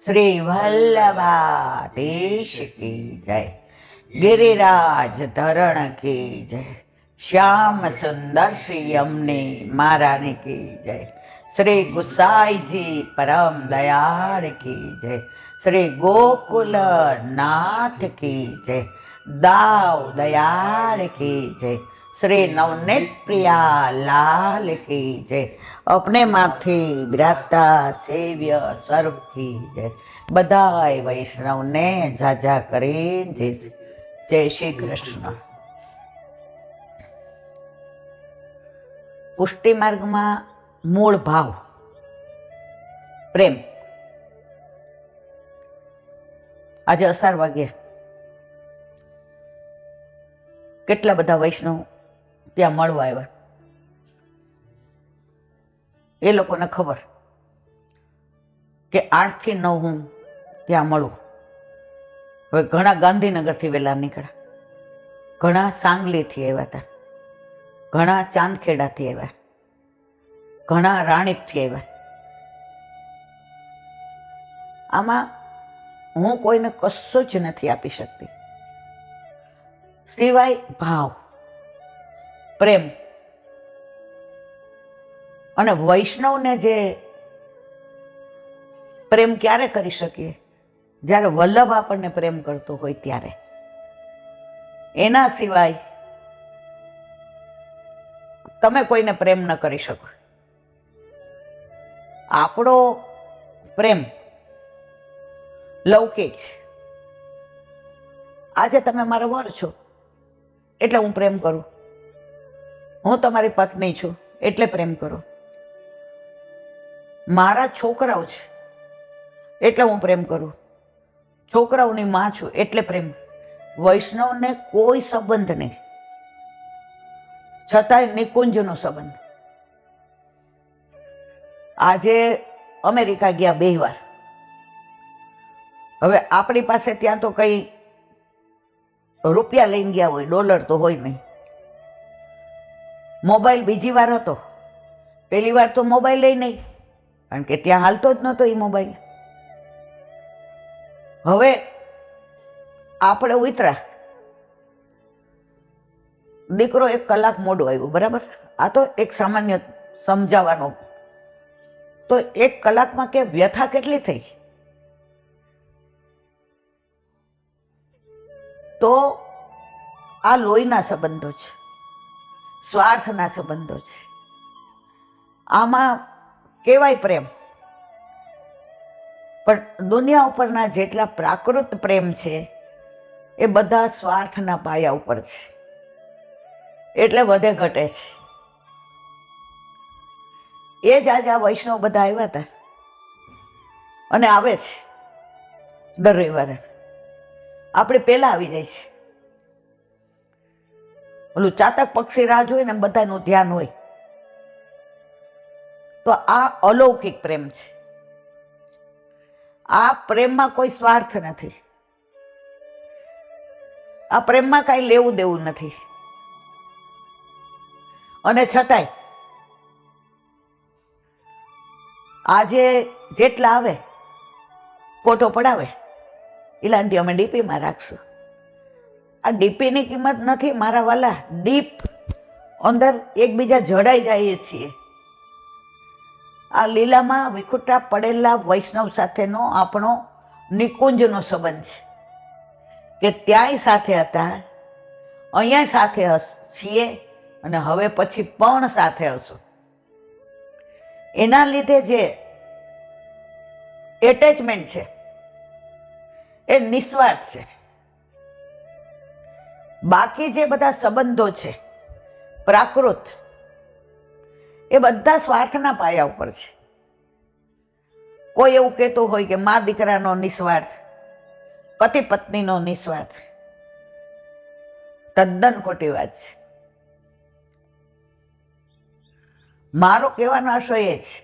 શ્રી વલ્લભાધીશ કી જય, गिरिराज धरण की जय, श्याम सुंदर श्री यमुने महारानी की जय, श्री गुसाई जी परम दयाल की जय, श्री गोकुल नाथ की जय, दाव दयाल की जय, श्री नवनीत प्रिया लाल की जय, अपने माथे ब्राता सेव्य स्वरूप की जय। बधाय वैष्णव ने जाजा करे जय श्री कृष्ण। पुष्टि मार्ग में मूल भाव प्रेम। आज 18 वागे કેટલા બધા વૈષ્ણવ ત્યાં મળવા આવ્યા। એ લોકોને ખબર કે 8 થી 9 હું ત્યાં મળું। હવે ઘણા ગાંધીનગરથી વહેલા નીકળ્યા, ઘણા સાંગલીથી આવ્યા હતા, ઘણા ચાંદખેડાથી આવ્યા, ઘણા રાણીપથી આવ્યા। આમાં હું કોઈને કશું જ નથી આપી શકતી સિવાય ભાવ, પ્રેમ। અને વૈષ્ણવને જે પ્રેમ ક્યારે કરી શકીએ? જ્યારે વલ્લભ આપણને પ્રેમ કરતો હોય ત્યારે। એના સિવાય તમે કોઈને પ્રેમ ન કરી શકો। આપણો પ્રેમ લૌકિક છે। આજે તમે મારા વર છો એટલે હું પ્રેમ કરું, હું તમારી પત્ની છું એટલે પ્રેમ કરું, મારા છોકરાઓ છે એટલે હું પ્રેમ કરું, છોકરાઓની માં છું એટલે પ્રેમ। વૈષ્ણવને કોઈ સંબંધ નહીં, છતાંય નિકુંજનો સંબંધ। આજે અમેરિકા ગયા 2 વાર। હવે આપણી પાસે ત્યાં તો કઈ રૂપિયા લઈને ગયા હોય, ડોલર તો હોય નહીં। મોબાઈલ બીજી વાર હતો, પહેલી વાર તો મોબાઈલ લઈ નહીં, કારણ કે ત્યાં હાલતો જ નહોતો એ મોબાઈલ। હવે આપણે ઉતરા, દીકરો 1 કલાક મોડો આવ્યો, બરાબર? આ તો એક સામાન્ય સમજાવવાનો। તો 1 કલાકમાં કે વ્યથા કેટલી થઈ? તો આ લોહીના સંબંધો છે, સ્વાર્થના સંબંધો છે। આમાં કેવાય પ્રેમ, પણ દુનિયા ઉપરના જેટલા પ્રાકૃત પ્રેમ છે એ બધા સ્વાર્થના પાયા ઉપર છે, એટલે વધે ઘટે છે। એ જ આજે આ વૈષ્ણવ બધા આવ્યા હતા અને આવે છે દર રવિવારે। આપણે પહેલા આવી જાય છે, ઓલું ચાતક પક્ષી રાહ જોઈને ને બધાનું ધ્યાન હોય। તો આ અલૌકિક પ્રેમ છે। આ પ્રેમમાં કોઈ સ્વાર્થ નથી, આ પ્રેમમાં કાંઈ લેવું દેવું નથી। અને છતાંય આજે જેટલા આવે ફોટો પડાવે, ઇલાંટી અમે ડીપીમાં રાખશું। આ ડીપીની કિંમત નથી મારા વાલા, ડીપ અંદર એકબીજા જડાઈ જઈએ છીએ। આ લીલામાં વિખુટા પડેલા વૈષ્ણવ સાથેનો આપણો નિકુંજનો સંબંધ છે કે ત્યાંય સાથે હતા, અહીંયા સાથે છીએ અને હવે પછી પણ સાથે હશું। એના લીધે જે એટેચમેન્ટ છે એ નિસ્વાર્થ છે। બાકી જે બધા સંબંધો છે પ્રાકૃત, એ બધા સ્વાર્થના પાયા ઉપર છે। કોઈ એવું કહેતું હોય કે મા દીકરાનો નિસ્વાર્થ, પતિ પત્નીનો નિસ્વાર્થ, તદ્દન ખોટી વાત છે। મારો કહેવાનો આશય એ છે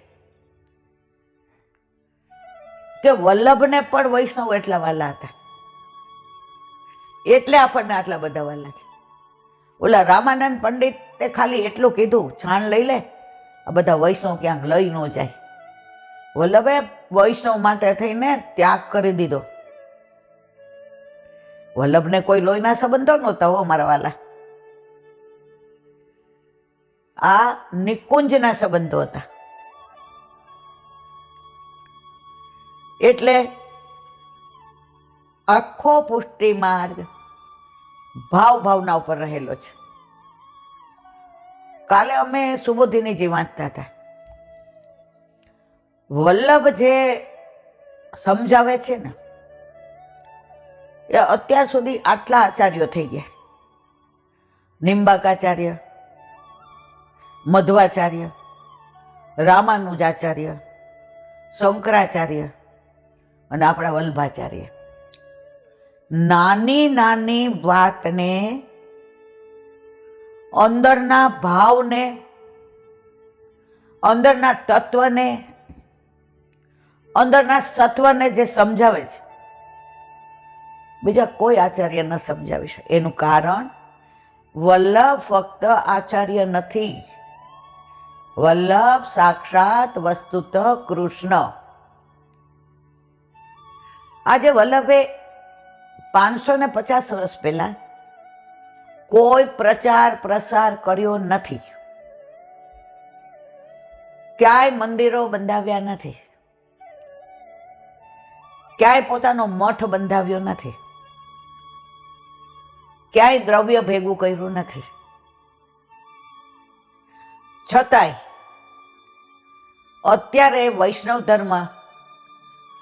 કે વલ્લભને પણ વૈષ્ણવ એટલા વાલા હતા, એટલે આપણને આટલા બધા વાલા છે। ઓલા રામાનંદ પંડિતે ખાલી એટલું કીધું, છાણ લઈ લે, આ બધા વૈષ્ણવ ક્યાંક લઈ ન જાય। વલ્લભે વૈષ્ણવ માટે થઈને ત્યાગ કરી દીધો. વલ્લભને કોઈ લોહીના સંબંધો નહોતા હો મારા વાલા, આ નિકુંજના સંબંધો હતા. એટલે આખો પુષ્ટિ માર્ગ ભાવના ઉપર રહેલો છે. કાલે અમે સુબોધિનીજી વાંચતા હતા. વલ્લભ જે સમજાવે છે ને એ અત્યાર સુધી આટલા આચાર્યો થઈ ગયા. નિંબાકાચાર્ય, મધ્વાચાર્ય, રામાનુજાચાર્ય, શંકરાચાર્ય અને આપણા વલ્લભાચાર્ય નાની નાની વાતને, અંદરના ભાવને, અંદરના તત્વને, અંદરના સત્વને જે સમજાવે છે બીજા કોઈ આચાર્ય ન સમજાવી શકે. એનું કારણ વલ્લભ ફક્ત આચાર્ય નથી, વલ્લભ સાક્ષાત વસ્તુત કૃષ્ણ. આજે વલ્લભે 550 વર્ષ પહેલા કોઈ પ્રચાર પ્રસાર કર્યો નથી, ક્યાંય મંદિરો બંધાવ્યા નથી, ક્યાંય પોતાનો મઠ બંધાવ્યો નથી, ક્યાંય દ્રવ્ય ભેગું કર્યું નથી. છતાંય અત્યારે વૈષ્ણવ ધર્મ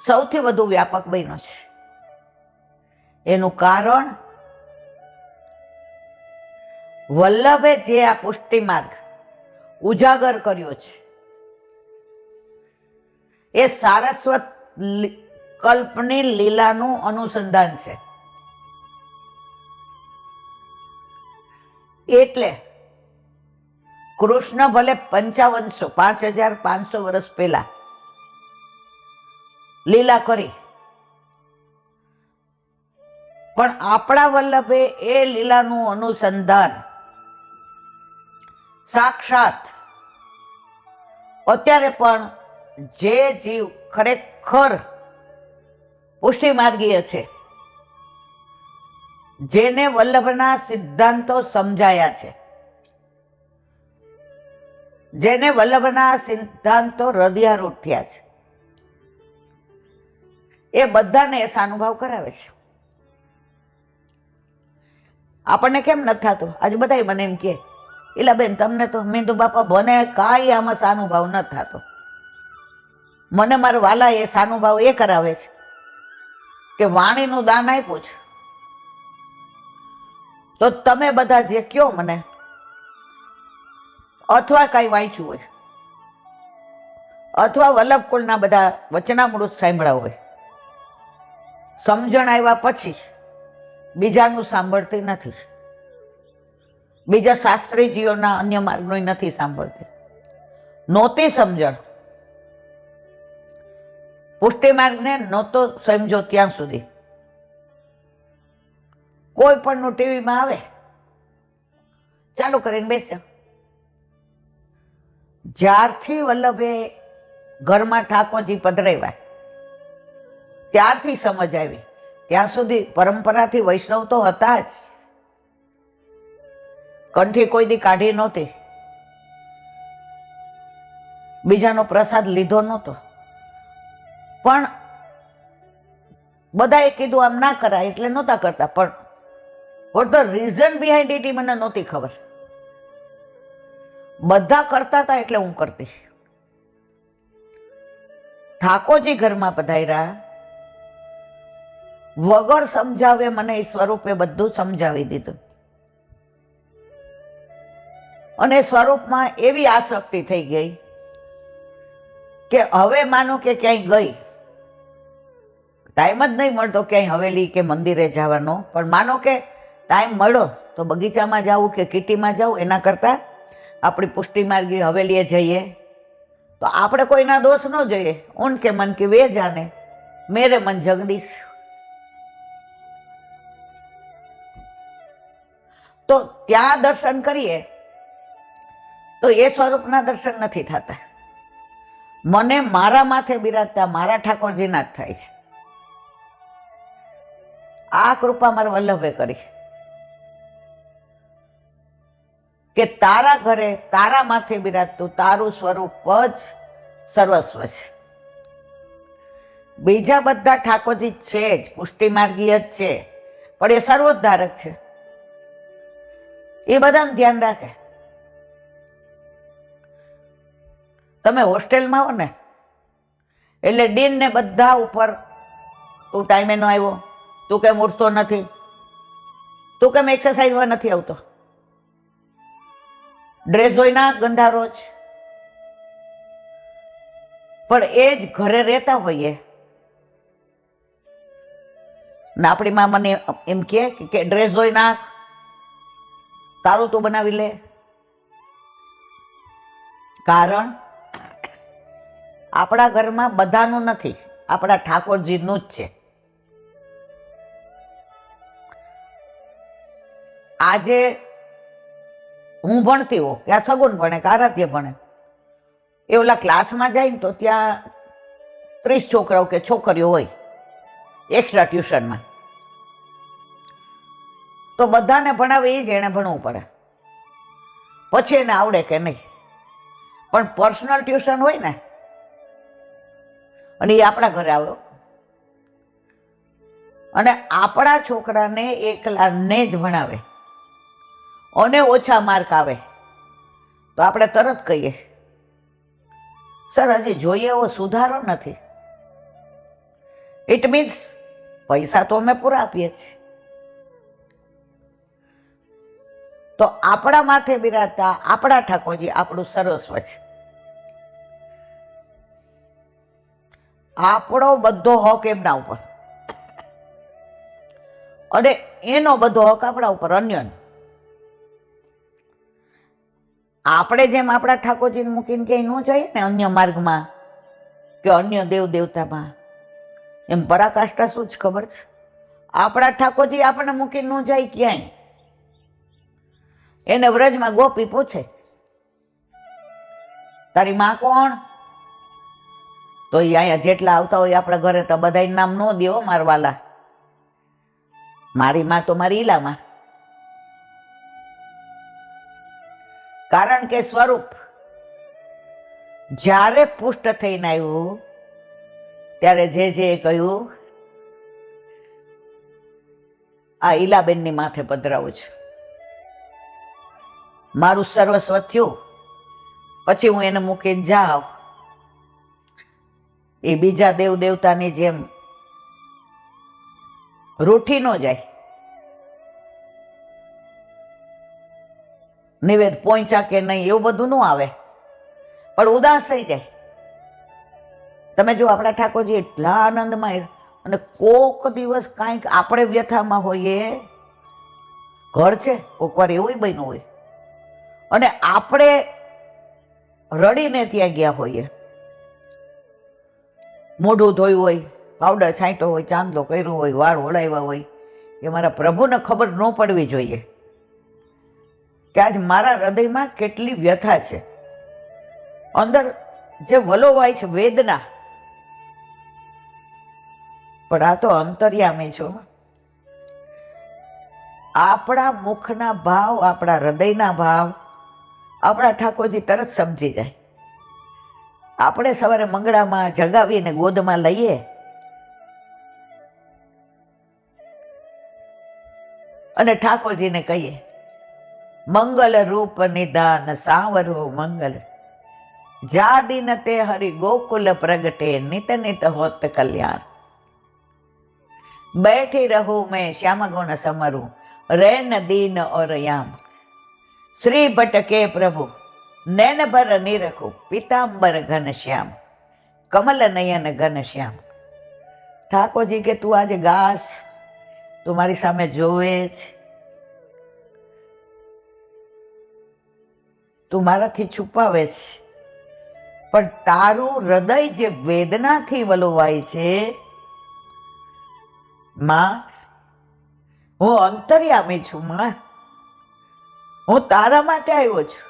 સૌથી વધુ વ્યાપક બન્યો છે. એનું કારણ વલ્લભે જે આ પુષ્ટિ માર્ગ ઉજાગર કર્યો છે એ સારસ્વત કલ્પની લીલાનું અનુસંધાન છે. એટલે કૃષ્ણ ભલે 5500 વર્ષ પહેલા લીલા કરી, પણ આપણા વલ્લભે એ લીલાનું અનુસંધાન સાક્ષાત અત્યારે પણ જે જીવ ખરેખર પુષ્ટિ માર્ગીય છે, જેને વલ્લભના સિદ્ધાંતો સમજાયા છે, જેને વલ્લભના સિદ્ધાંતો હૃદયારૂઢ થયા છે, એ બધાને સાનુભાવ કરાવે છે. આપણને કેમ નથી થતું? આજે બધા મને એમ કે ઈલાબેન તમને તો મેંદુ બાપા બને કાંઈ આમાં સાનુભાવ નથી થતો. મને મારા વાલા એ સાનુભાવ એ કરાવે છે કે વાણીનું દાન આપ્યું છે તો તમે બધા જે કયો મને, અથવા કાંઈ વાંચ્યું હોય, અથવા વલ્લભ કુળના બધા વચનામૃત સાંભળ્યા હોય, સમજણ આવ્યા પછી બીજાનું સાંભળતી નથી, બીજા શાસ્ત્રીજીઓના અન્ય માર્ગનું નથી સાંભળતી. નહોતી સમજણ, પુષ્ટિ માર્ગને નહોતો સમજો ત્યાં સુધી કોઈ પણનું ટીવીમાં આવે, ચાલુ કરીને બેસ્યા. જ્યારથી વલ્લભે ઘરમાં ઠાકોરજી પધરાવ્યા ત્યારથી સમજ આવી. ત્યાં સુધી પરંપરાથી વૈષ્ણવ તો હતા જ, કંઠી કોઈ દી કાઢી નહોતી, બીજાનો પ્રસાદ લીધો નહોતો, પણ બધાએ કીધું આમ ના કરાય એટલે નહોતા કરતા. પણ vote the reason behind it મને નહોતી ખબર. બધા કરતા હતા એટલે હું કરતી. ઠાકોરજી ઘરમાં પધાર્યા, વગર સમજાવે મને એ સ્વરૂપે બધું સમજાવી દીધું. અને સ્વરૂપમાં એવી આસક્તિ થઈ ગઈ કે હવે માનો કે ક્યાંય ગઈ, ટાઈમ જ નહીં મળતો ક્યાંય હવેલી કે મંદિરે જવાનો, પણ માનો કે ટાઈમ મળ્યો તો બગીચામાં જવું કે કીટીમાં જવું, એના કરતાં આપણી પુષ્ટિ માર્ગી હવેલીએ જઈએ તો આપણે કોઈના દોષ ન જોઈએ. ઉનકે મન કે વે જાને, મેરે મન જગદીશ. તો ત્યાં દર્શન કરીએ તો એ સ્વરૂપના દર્શન નથી થતા. મને મારા માથે બિરાજતા મારા ઠાકોરજીના જ થાય છે. આ કૃપા મારા વલ્લભે કરી કે તારા ઘરે તારા માથે બિરાજતું તારું સ્વરૂપ જ સર્વસ્વ છે. બીજા બધા ઠાકોરજી છે જ, પુષ્ટિ માર્ગીય જ છે, પણ એ સર્વોદ્ધારક છે. એ બધાને ધ્યાન રાખે. તમે હોસ્ટેલમાં હો ને એટલે ડીન ને બધા ઉપર, તું ટાઈમે ન આવ્યો, તું કેમ ઉઠતો નથી, તું કેમ એક્સરસાઇઝમાં નથી આવતો, ડ્રેસ ધોઈ ના ગંદા રોજ. પણ એ જ ઘરે રહેતા હોઈએ ને આપણી માં મને એમ કે ડ્રેસ ધોઈ નાખ, તારું તું બનાવી લે. કારણ આપણા ઘરમાં બધાનું નથી, આપણા ઠાકોરજીનું જ છે. આજે હું ભણતી હોઉં કે આ સગુન ભણે કે આરાધ્ય ભણે, એ ઓલા ક્લાસમાં જાય ને તો ત્યાં 30 છોકરાઓ કે છોકરીઓ હોય એક્સ્ટ્રા ટ્યુશનમાં, તો બધાને ભણાવે એ જ એને ભણવું પડે, પછી એને આવડે કે નહીં. પણ પર્સનલ ટ્યુશન હોય ને, અને એ આપણા ઘરે આવ્યો અને આપણા છોકરાને એકલાને જ ભણાવે અને ઓછા માર્ક આવે, તો આપણે તરત કહીએ સર હજી જોઈએ એવો સુધારો નથી. ઇટ મીન્સ પૈસા તો અમે પૂરા આપીએ છીએ. તો આપણા માથે બિરાજતા આપણા ઠાકોરજી આપણું સર્વસ્વ છે. આપણો બધો હક એમના ઉપર અને એનો બધો હક આપણા ઉપર અન્યનો. આપણે જેમ આપણા ઠાકોરજીને મૂકીને ક્યાંય ન જઈએ ને અન્ય માર્ગમાં કે અન્ય દેવ દેવતામાં, એમ પરાકાષ્ઠા શું જ ખબર છે. આપણા ઠાકોરજી આપણને મૂકીને ન જાય ક્યાંય. એને વ્રજમાં ગોપી પૂછે તારી માં કોણ, તો એ અહીંયા જેટલા આવતા હોય આપણા ઘરે તો બધા નામ ન દેવો મારવાલા, મારી માં તો મારી ઈલામાં. કારણ કે સ્વરૂપ જ્યારે પુષ્ટ થઈને આવ્યું ત્યારે જે કહ્યું આ ઈલાબેનની માથે પધરાવું છે, મારું સર્વસ્વ થયું, પછી હું એને મૂકીને જાઉં. એ બીજા દેવ દેવતાની જેમ રૂઠી ન જાય, નિવેદ પહોંચ્યા કે નહીં એવું બધું ન આવે, પણ ઉદાસ થઈ જાય. તમે જો આપણા ઠાકોરજી એટલા આનંદમાં, અને કોક દિવસ કાંઈક આપણે વ્યથામાં હોઈએ, ઘર છે કોક વાર એવું બન્યું હોય અને આપણે રડીને ત્યાં ગયા હોઈએ, મોઢું ધોયું હોય, પાવડર છાંટ્યો હોય, ચાંદલો કર્યો હોય, વાળ ઓળાવ્યા હોય, એ મારા પ્રભુને ખબર ન પડવી જોઈએ કે આજ મારા હૃદયમાં કેટલી વ્યથા છે, અંદર જે વલોવાય છે વેદના. પણ આ તો અંતર્યામી છો. આપણા મુખના ભાવ, આપણા હૃદયના ભાવ આપણા ઠાકોરજી તરત સમજી જાય. આપણે સવારે મંગળામાં જગાવીને ગોદમાં લઈએ અને ઠાકોરજીને કહીએ મંગલ રૂપ નિદાન સાવરો મંગલ, જા દિન તે હરિ ગોકુલ પ્રગટે, નિત નિત હોત કલ્યાણ. बैठी रहूं मैं श्याम गुण समरूं, रैन दीन और याम. श्री भटके प्रभु नैन भर निरखु, पीताम्बर घन श्याम, कमल नयन घन श्याम. ઠાકોરજી કે તું આજે ગાસ, તું મારી સામે જોવે છે, તું મારાથી છુપાવે છે, પણ તારું હૃદય જે વેદનાથી વલોવાય છે, માં હું અંતર્યામી છું, માં હું તારા માટે આવ્યો છું.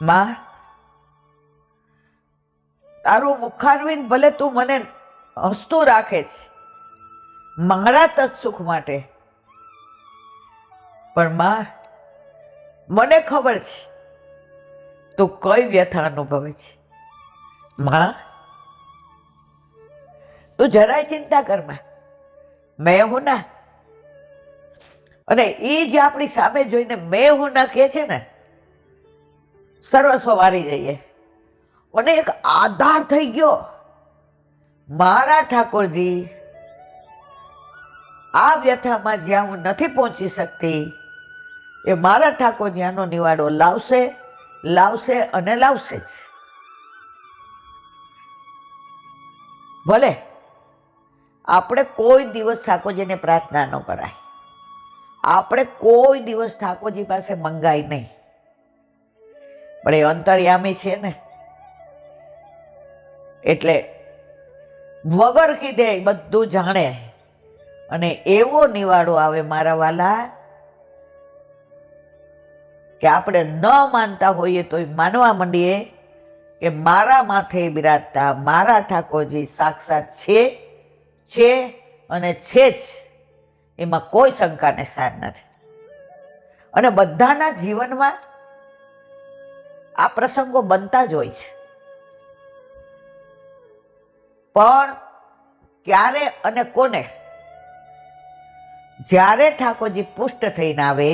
માં તારું મુખારવિંદ ભલે તું મને હસતું રાખે છે મારા તત્સુખ માટે, પણ માં મને ખબર છે તું કઈ વ્યથા અનુભવે છે. માં તું જરાય ચિંતા કર માં, મેં હું ના. અને એ જે આપણી સામે જોઈને મેં હું ના કહે છે ને, સર્વસ્વ વારી જઈએ અને એક આધાર થઈ ગયો. મારા ઠાકોરજી આ વ્યથામાં જ્યાં હું નથી પહોંચી શકતી એ મારા ઠાકોરજી આનો નિવાડો લાવશે, લાવશે અને લાવશે જ. ભલે આપણે કોઈ દિવસ ઠાકોરજીને પ્રાર્થના ન કરાય, આપણે કોઈ દિવસ ઠાકોરજી પાસે મંગાય નહીં, પણ એ અંતર્યામી છે ને, એટલે વગર કીધે બધું જાણે અને એવો નિવાડો આવે મારા વાલા કે આપણે ન માનતા હોઈએ તો માનવા માંડીએ કે મારા માથે બિરાજતા મારા ઠાકોરજી સાક્ષાત છે અને છે જ, એમાં કોઈ શંકાને સ્થાન નથી. અને બધાના જીવનમાં આ પ્રસંગો બનતા જ હોય છે, પણ ક્યારે અને કોને? જ્યારે ઠાકોરજી પુષ્ટ થઈને આવે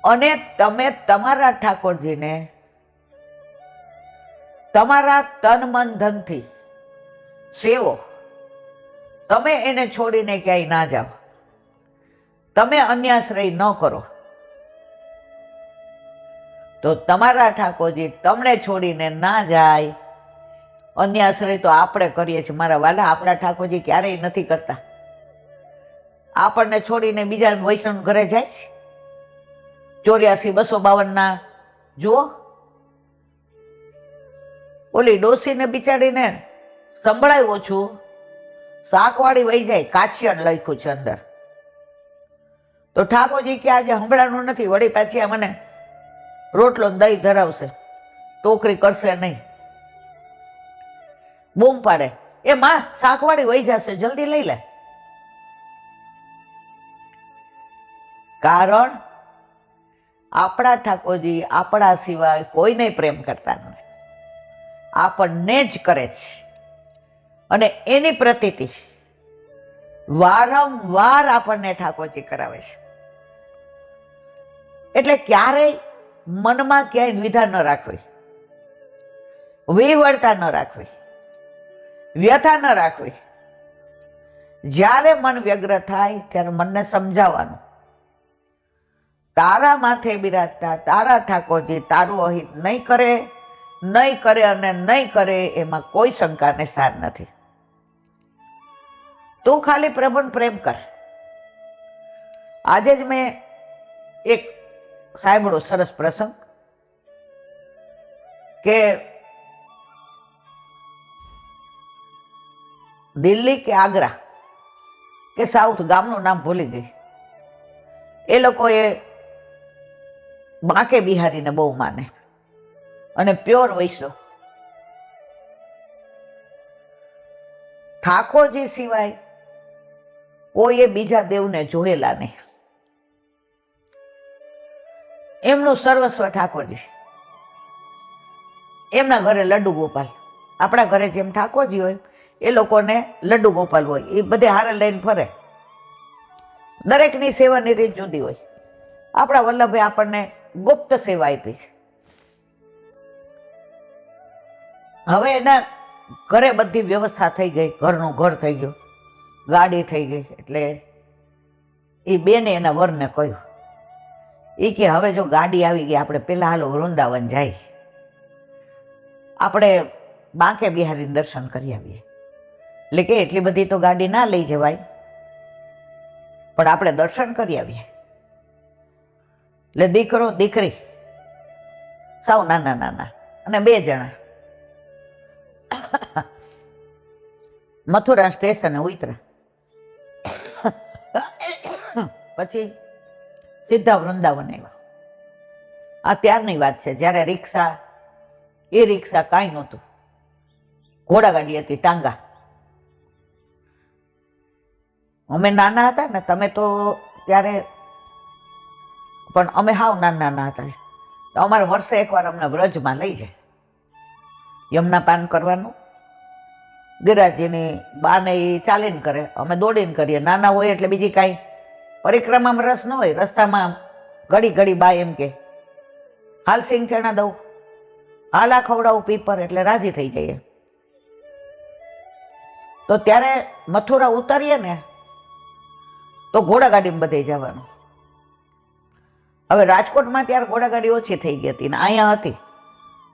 અને તમે તમારા ઠાકોરજીને તમારા તન મન ધનથી સેવો, તમે એને છોડીને ક્યાંય ના જાઓ, તમે અન્યાશ્રય ન કરો, તો તમારા ઠાકોરજી તમને છોડીને ના જાય. અન્યાશ્રય તો આપણે કરીએ છીએ મારા વાલા, આપણા ઠાકોરજી ક્યારેય નથી કરતા. આપણને છોડીને બીજા વૈષ્ણવ ઘરે જાય છે. 84,252 જુઓ, ઓલી ડોસીને બિચારીને સંભળાવ્યો છું, શાકવાળી વહી જાય, કાછિયાડ લખ્યું છે અંદર. તો ઠાકોરજી કે આજે સંભળાનું નથી, વળી પાછી આ મને રોટલો દહીં ધરાવશે, ટોકરી કરશે નહીં. બૂમ પાડે, એ માં શાકવાળી વહી જશે, જલ્દી લઈ લે. કારણ આપણા ઠાકોરજી આપણા સિવાય કોઈને પ્રેમ કરતા નથી, આપણને જ કરે છે. અને એની પ્રતીતિ વારંવાર આપણને ઠાકોરજી કરાવે છે. એટલે ક્યારેય મનમાં ક્યાંય દ્વિધા ન રાખવી, વિવળતા ન રાખવી, વ્યથા ન રાખવી. જ્યારે મન વ્યગ્ર થાય ત્યારે મનને સમજાવવાનું, તારા માથે બિરાજતા તારા ઠાકોરજી તારું અહિત નહીં કરે, નહીં કરે અને નહીં કરે, એમાં કોઈ શંકાને સ્થાન નથી. તું ખાલી પ્રભુને પ્રેમ કર. આજે જ મેં એક સાંભળ્યો સરસ પ્રસંગ કે દિલ્હી કે આગ્રા કે સાઉથ, ગામનું નામ ભૂલી ગઈ, એ લોકોએ બાંકે બિહારીને બહુ માને અને પ્યોર વૈષ્ણવ. ઠાકોરજી સિવાય કોઈએ બીજા દેવને જોયેલા નહીં. એમનું સર્વસ્વ ઠાકોરજી. એમના ઘરે લડ્ડુ ગોપાલ, આપણા ઘરે જેમ ઠાકોરજી હોય એ લોકોને લડ્ડુ ગોપાલ હોય, એ બધે હારે લઈને ફરે. દરેકની સેવાની રીત જુદી હોય. આપણા વલ્લભે આપણને ગુપ્ત સેવા આપી છે. હવે એના ઘરે બધી વ્યવસ્થા થઈ ગઈ, ઘરનું ઘર થઈ ગયું, ગાડી થઈ ગઈ. એટલે એ બેને એના વરને કહ્યું, એ કે હવે જો ગાડી આવી ગઈ, આપણે પેલા હાલો વૃંદાવન જાય, આપણે બાંકે બિહારીને દર્શન કરી આવીએ. એટલે કે એટલી બધી તો ગાડી ના લઈ જવાય, પણ આપણે દર્શન કરી આવીએ. એટલે દીકરો દીકરી સાવ નાના નાના અને 2 જણા મથુરા સ્ટેશને ઉતર્યા. પછી સીધા વૃંદાવન આવ્યા. આ ત્યારની વાત છે, જ્યારે રિક્ષા એ રિક્ષા કાંઈ નહોતું, ઘોડાગાડી હતી, ટાંગા. અમે નાના હતા ને, તમે તો ત્યારે, પણ અમે હાવ નાના હતા. તો અમારે વર્ષે એકવાર અમને વ્રજમાં લઈ જાય, યમુના પાન કરવાનું. ગિરાજીની બાને એ ચાલીને કરે, અમે દોડીને કરીએ. નાના હોય એટલે બીજી કાંઈ પરિક્રમામાં રસ ન હોય. રસ્તામાં ઘડી ઘડી બા એમ કે હાલ સિંગ ચણા દઉં, હાલ આ ખવડાવું પીપર, એટલે રાજી થઈ જઈએ. તો ત્યારે મથુરા ઉતરીએ ને તો ઘોડાગાડીમાં બધે જવાનું. હવે રાજકોટમાં ત્યારે ઘોડાગાડી ઓછી થઈ ગઈ હતી ને અહીંયા હતી,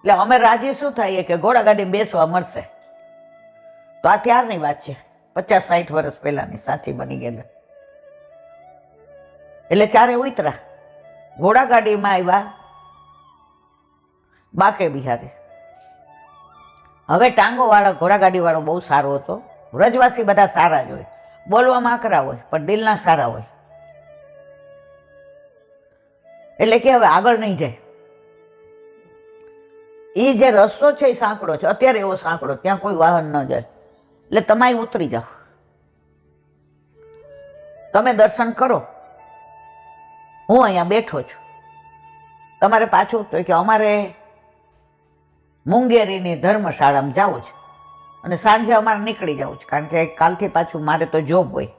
એટલે અમે રાજી શું થાય કે ઘોડાગાડીમાં બેસવા મળશે. તો આ ત્યારની વાત છે, 50-60 વર્ષ પહેલાની સાચી બની ગયેલી. એટલે ચારે ઉતરા, ઘોડાગાડીમાં આવ્યા બાકે બિહારી. હવે ટાંગો વાળો, ઘોડાગાડી વાળો બહુ સારો હતો. વ્રજવાસી બધા સારા જ હોય, બોલવામાં આકરા હોય પણ દિલના સારા હોય. એટલે કે હવે આગળ નહીં જાય. એ જે રસ્તો છે એ સાંકડો છે, અત્યારે એવો સાંકડો, ત્યાં કોઈ વાહન ન જાય. એટલે તમે ઉતરી જાઓ, તમે દર્શન કરો, હું અહીંયા બેઠો છું. તમારે પાછું તો કે અમારે મુંગેરીની ધર્મશાળામાં જવું છે અને સાંજે અમારે નીકળી જવું છે, કારણ કે કાલથી પાછું મારે તો જોબ હોય.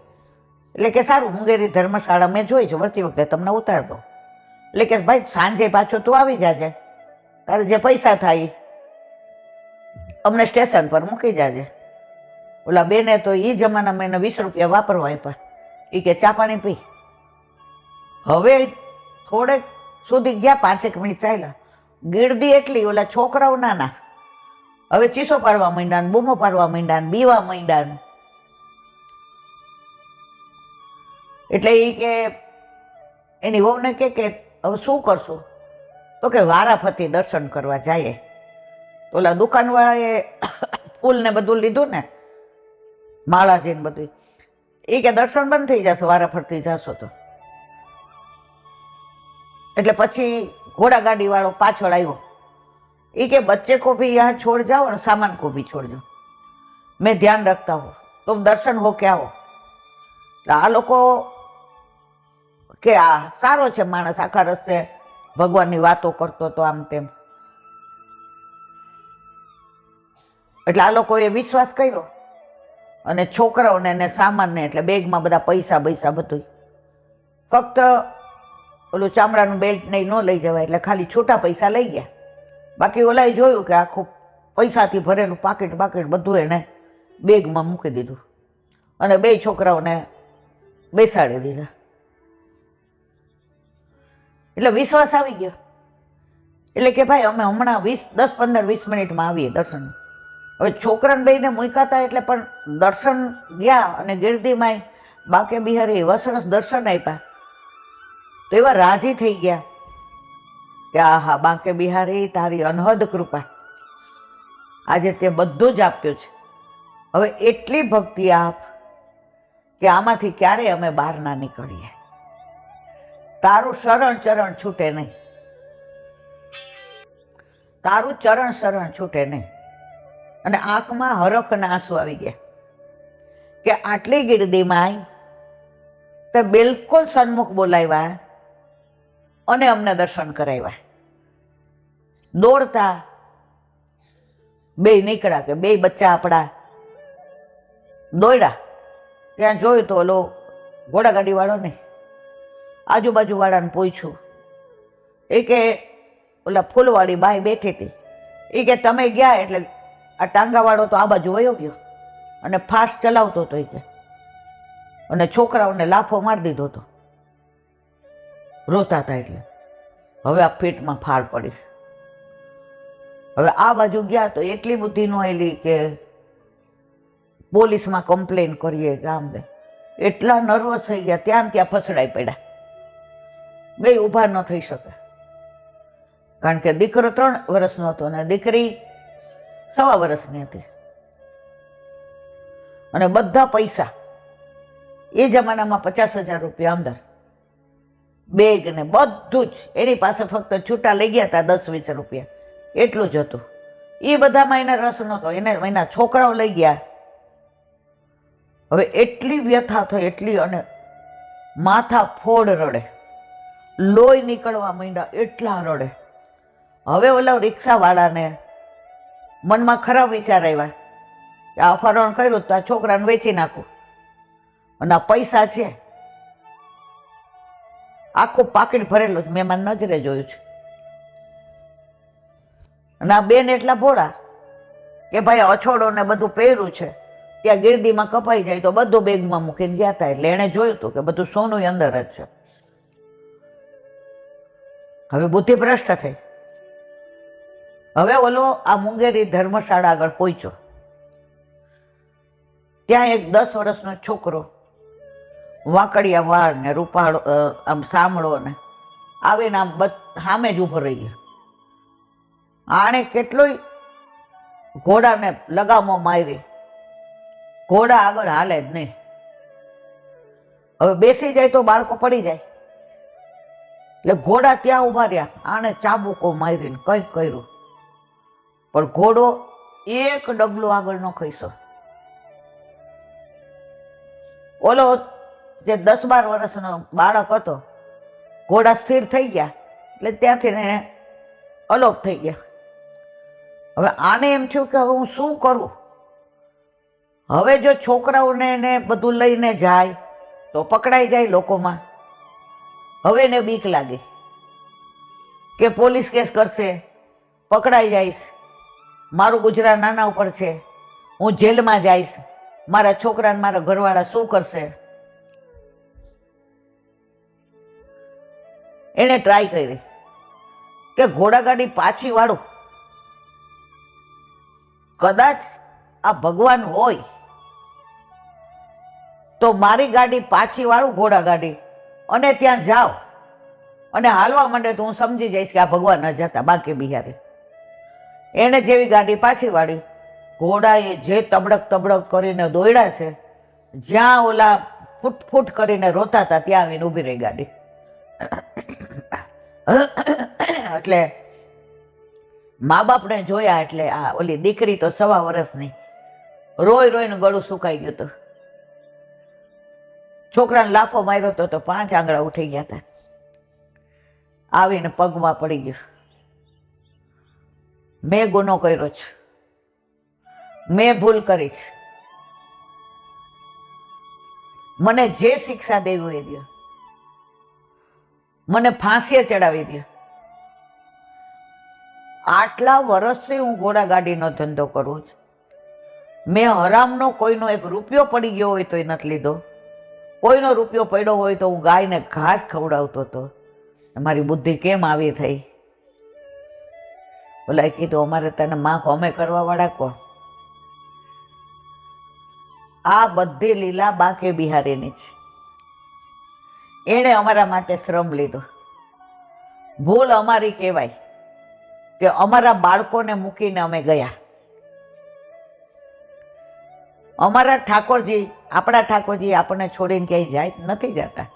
એટલે કે સારું, મુંગેરી ધર્મશાળા મેં જોઈ છે, વળતી વખતે તમને ઉતાર દો. એટલે કે ભાઈ સાંજે પાછો તું આવી જાજે, તારે જે પૈસા થાય અમને સ્ટેશન પર મૂકી જાજે. ઓલા બેને તો એ જમાનામાં એને 20 રૂપિયા વાપરવા આપ્યા. એ કે ચા પાણી પી. હવે થોડેક સુધી ગયા, 5 મિનિટ ચાલ્યા, ગીરદી એટલી, ઓલા છોકરાઓ નાના, હવે ચીસો પાડવા માંડ્યા ને બૂમો પાડવા માંડ્યા ને બીવા માંડ્યા ને. એટલે એ કે એની વહુને કે હવે શું કરશું? તો કે વારાફરતી દર્શન કરવા જાય. તો ઓલા દુકાનવાળાએ ફૂલ ને બધું લીધું ને, માળાજી ને બધું, એ કે દર્શન બંધ થઈ જશે વારાફરતી જશો તો. એટલે પછી ઘોડાગાડી વાળો પાછળ આવ્યો. એ કે બચ્ચે को भी यहाँ छोड़ जाओ और सामान को भी छोड़ जाओ, मैं ध्यान रखता हूँ, तुम दर्शन हो के आओ. આ લોકો કે આ સારો છે માણસ, આખા રસ્તે ભગવાનની વાતો કરતો તો આમ તેમ. એટલે આ લોકોએ વિશ્વાસ કર્યો અને છોકરાઓને ને સામાનને, એટલે બેગમાં બધા પૈસા બધું, ફક્ત ઓલું ચામડાનું બેલ્ટ નહીં ન લઈ જવાય, એટલે ખાલી છૂટા પૈસા લઈ ગયા. બાકી ઓલાએ જોયું કે આખું પૈસાથી ભરેલું પાકીટ બધું એને બેગમાં મૂકી દીધું અને 2 છોકરાઓને બેસાડી દીધા. એટલે વિશ્વાસ આવી ગયો. એટલે કે ભાઈ અમે હમણાં 10-15-20 મિનિટમાં આવીએ દર્શન. હવે છોકરાને બેને મૂક્યા હતા, એટલે પણ દર્શન ગયા અને ગીરદીમાં બાકે બિહારી એવા સરસ દર્શન આપ્યા. તો એવા રાજી થઈ ગયા કે આહા બાંકે બિહારી, તારી અનહદ કૃપા, આજે તે બધું જ આપ્યું છે. હવે એટલી ભક્તિ આપ કે આમાંથી ક્યારે અમે બહાર ના નીકળીએ. તારું ચરણ છૂટે નહીં, તારું ચરણ છૂટે નહીં. અને આંખમાં હરખના આંસુ આવી ગયા કે આટલી ગીરદીમાં આવી તો બિલકુલ સન્મુખ બોલાવ્યા અને અમને દર્શન કરાવ્યા. દોડતા 2 નીકળ્યા, કે 2 બચ્ચા આપણા દોડ્યા. ત્યાં જોયું તો ઓલો ઘોડાગાડી વાળો નહીં, આજુબાજુ વાળાને પૂછ્યું. એ કે ઓલા ફૂલવાળી બાઈ બેઠી હતી, એ કે તમે ગયા એટલે આ ટાંગાવાળો તો આ બાજુ વયો ગયો અને ફાસ્ટ ચલાવતો હતો. એ કે અને છોકરાઓને લાફો મારી દીધો હતો, રોતા હતા. એટલે હવે આ પેટમાં ફાળ પડી. હવે આ બાજુ ગયા તો એટલી બુદ્ધિ ન આવેલી કે પોલીસમાં કમ્પ્લેન કરીએ કે આમ દે. એટલા નર્વસ થઈ ગયા, ત્યાં ફસડાઈ પડ્યા. 2 ઊભા ન થઈ શકે, કારણ કે દીકરો 3 વર્ષનો હતો અને દીકરી 1.25 વર્ષની હતી. અને બધા પૈસા એ જમાનામાં 50,000 રૂપિયા અંદર, બેગ ને બધું જ એની પાસે. ફક્ત છૂટા લઈ ગયા હતા 10-20 રૂપિયા, એટલું જ હતું. એ બધામાં એને રસ નહોતો. એને એના છોકરાઓ લઈ ગયા. હવે એટલી વ્યથા થઈ, એટલી, અને માથા ફોડ રડે, લોહી નીકળવા માંડ્યા, એટલા રડે. હવે ઓલા રિક્ષાવાળાને મનમાં ખરાબ વિચાર આવ્યા કે આ અપહરણ કર્યું તો આ છોકરાને વેચી નાખું, અને આ પૈસા છે, આખું પાકીટ ભરેલું છે, મેં મારી નજરે જોયું છે. અને આ બેન એટલા ભોળા કે ભાઈ અછોડો ને બધું પહેર્યું છે, ત્યાં ગીરદીમાં કપાઈ જાય તો બધું બેગમાં મૂકીને ગયા હતા. એટલે એણે જોયું હતું કે બધું સોનું અંદર જ છે. હવે બુદ્ધિ ભ્રષ્ટ થઈ. હવે ઓલો આ મુંગેરી ધર્મશાળા આગળ પહોંચ્યો. ત્યાં એક 10 વર્ષનો છોકરો, વાંકડિયા વાળ ને રૂપાળો, આમ સામળો ને, આવીને આમ સામે જ ઉભો રહી ગયો. આણે કેટલોય ઘોડાને લગામો મારી, ઘોડા આગળ હાલે જ નહીં. હવે બેસી જાય તો બાળકો પડી જાય, એટલે ઘોડા ત્યાં ઉભા રહ્યા. આણે ચાબુકો મારીને કંઈક કર્યું, પણ ઘોડો એક ડગલું આગળ ન ખસ્યો. ઓલો જે 10-12 વર્ષનો બાળક હતો, ઘોડા સ્થિર થઈ ગયા એટલે ત્યાંથી એને અલોપ થઈ ગયા. હવે આને એમ થયું કે હવે હું શું કરું? હવે જો છોકરાઓને એને બધું લઈને જાય તો પકડાઈ જાય લોકોમાં. હવે એને બીક લાગી કે પોલીસ કેસ કરશે, પકડાઈ જઈશ, મારું ગુજરાત નાના ઉપર છે, હું જેલમાં જઈશ, મારા છોકરાને મારા ઘરવાળા શું કરશે? એને ટ્રાય કરી કે ઘોડાગાડી પાછી વાળું, કદાચ આ ભગવાન હોય તો મારી ગાડી પાછી વાળું, ઘોડાગાડી, અને ત્યાં જાઓ અને હાલવા માંડે તો હું સમજી જઈશ કે આ ભગવાન ન જતા બાકી બિહારી. એને જેવી ગાડી પાછી વાળી, ઘોડાએ જે તબડક તબડક કરીને દોડ્યા છે, જ્યાં ઓલા ફૂટ ફૂટ કરીને રોતા હતા ત્યાં આવીને ઊભી રહી ગાડી. એટલે મા બાપને જોયા એટલે આ ઓલી દીકરી તો 1.25 વર્ષની રોઈ રોઈને ગળું સુકાઈ ગયું હતું. છોકરાને લાફો માર્યો હતો તો 5 આંગળા ઉઠી ગયા હતા. આવીને પગમાં પડી ગયું, મેં ગુનો કર્યો છે, મેં ભૂલ કરી છે, મને જે શિક્ષા દેવી હોય દો, મને ફાંસીએ ચડાવી દો. આટલા વર્ષથી હું ઘોડાગાડીનો ધંધો કરું છું. મેં હરામનો કોઈનો 1 રૂપિયો પડી ગયો હોય તોય નથી લીધો. કોઈનો રૂપિયો પડ્યો હોય તો હું ગાયને ઘાસ ખવડાવતો હતો. મારી બુદ્ધિ કેમ આવી થઈ? ઓલાએ કીધું અમારે તને માફ અમે કરવા વાળા કોણ? આ બધી લીલા બાકે બિહારીની છે. એણે અમારા માટે શ્રમ લીધો. ભૂલ અમારી કહેવાય કે અમારા બાળકોને મૂકીને અમે ગયા. અમારા ઠાકોરજી, આપણા ઠાકોરજી આપણને છોડીને ક્યાંય જાય નથી જતા.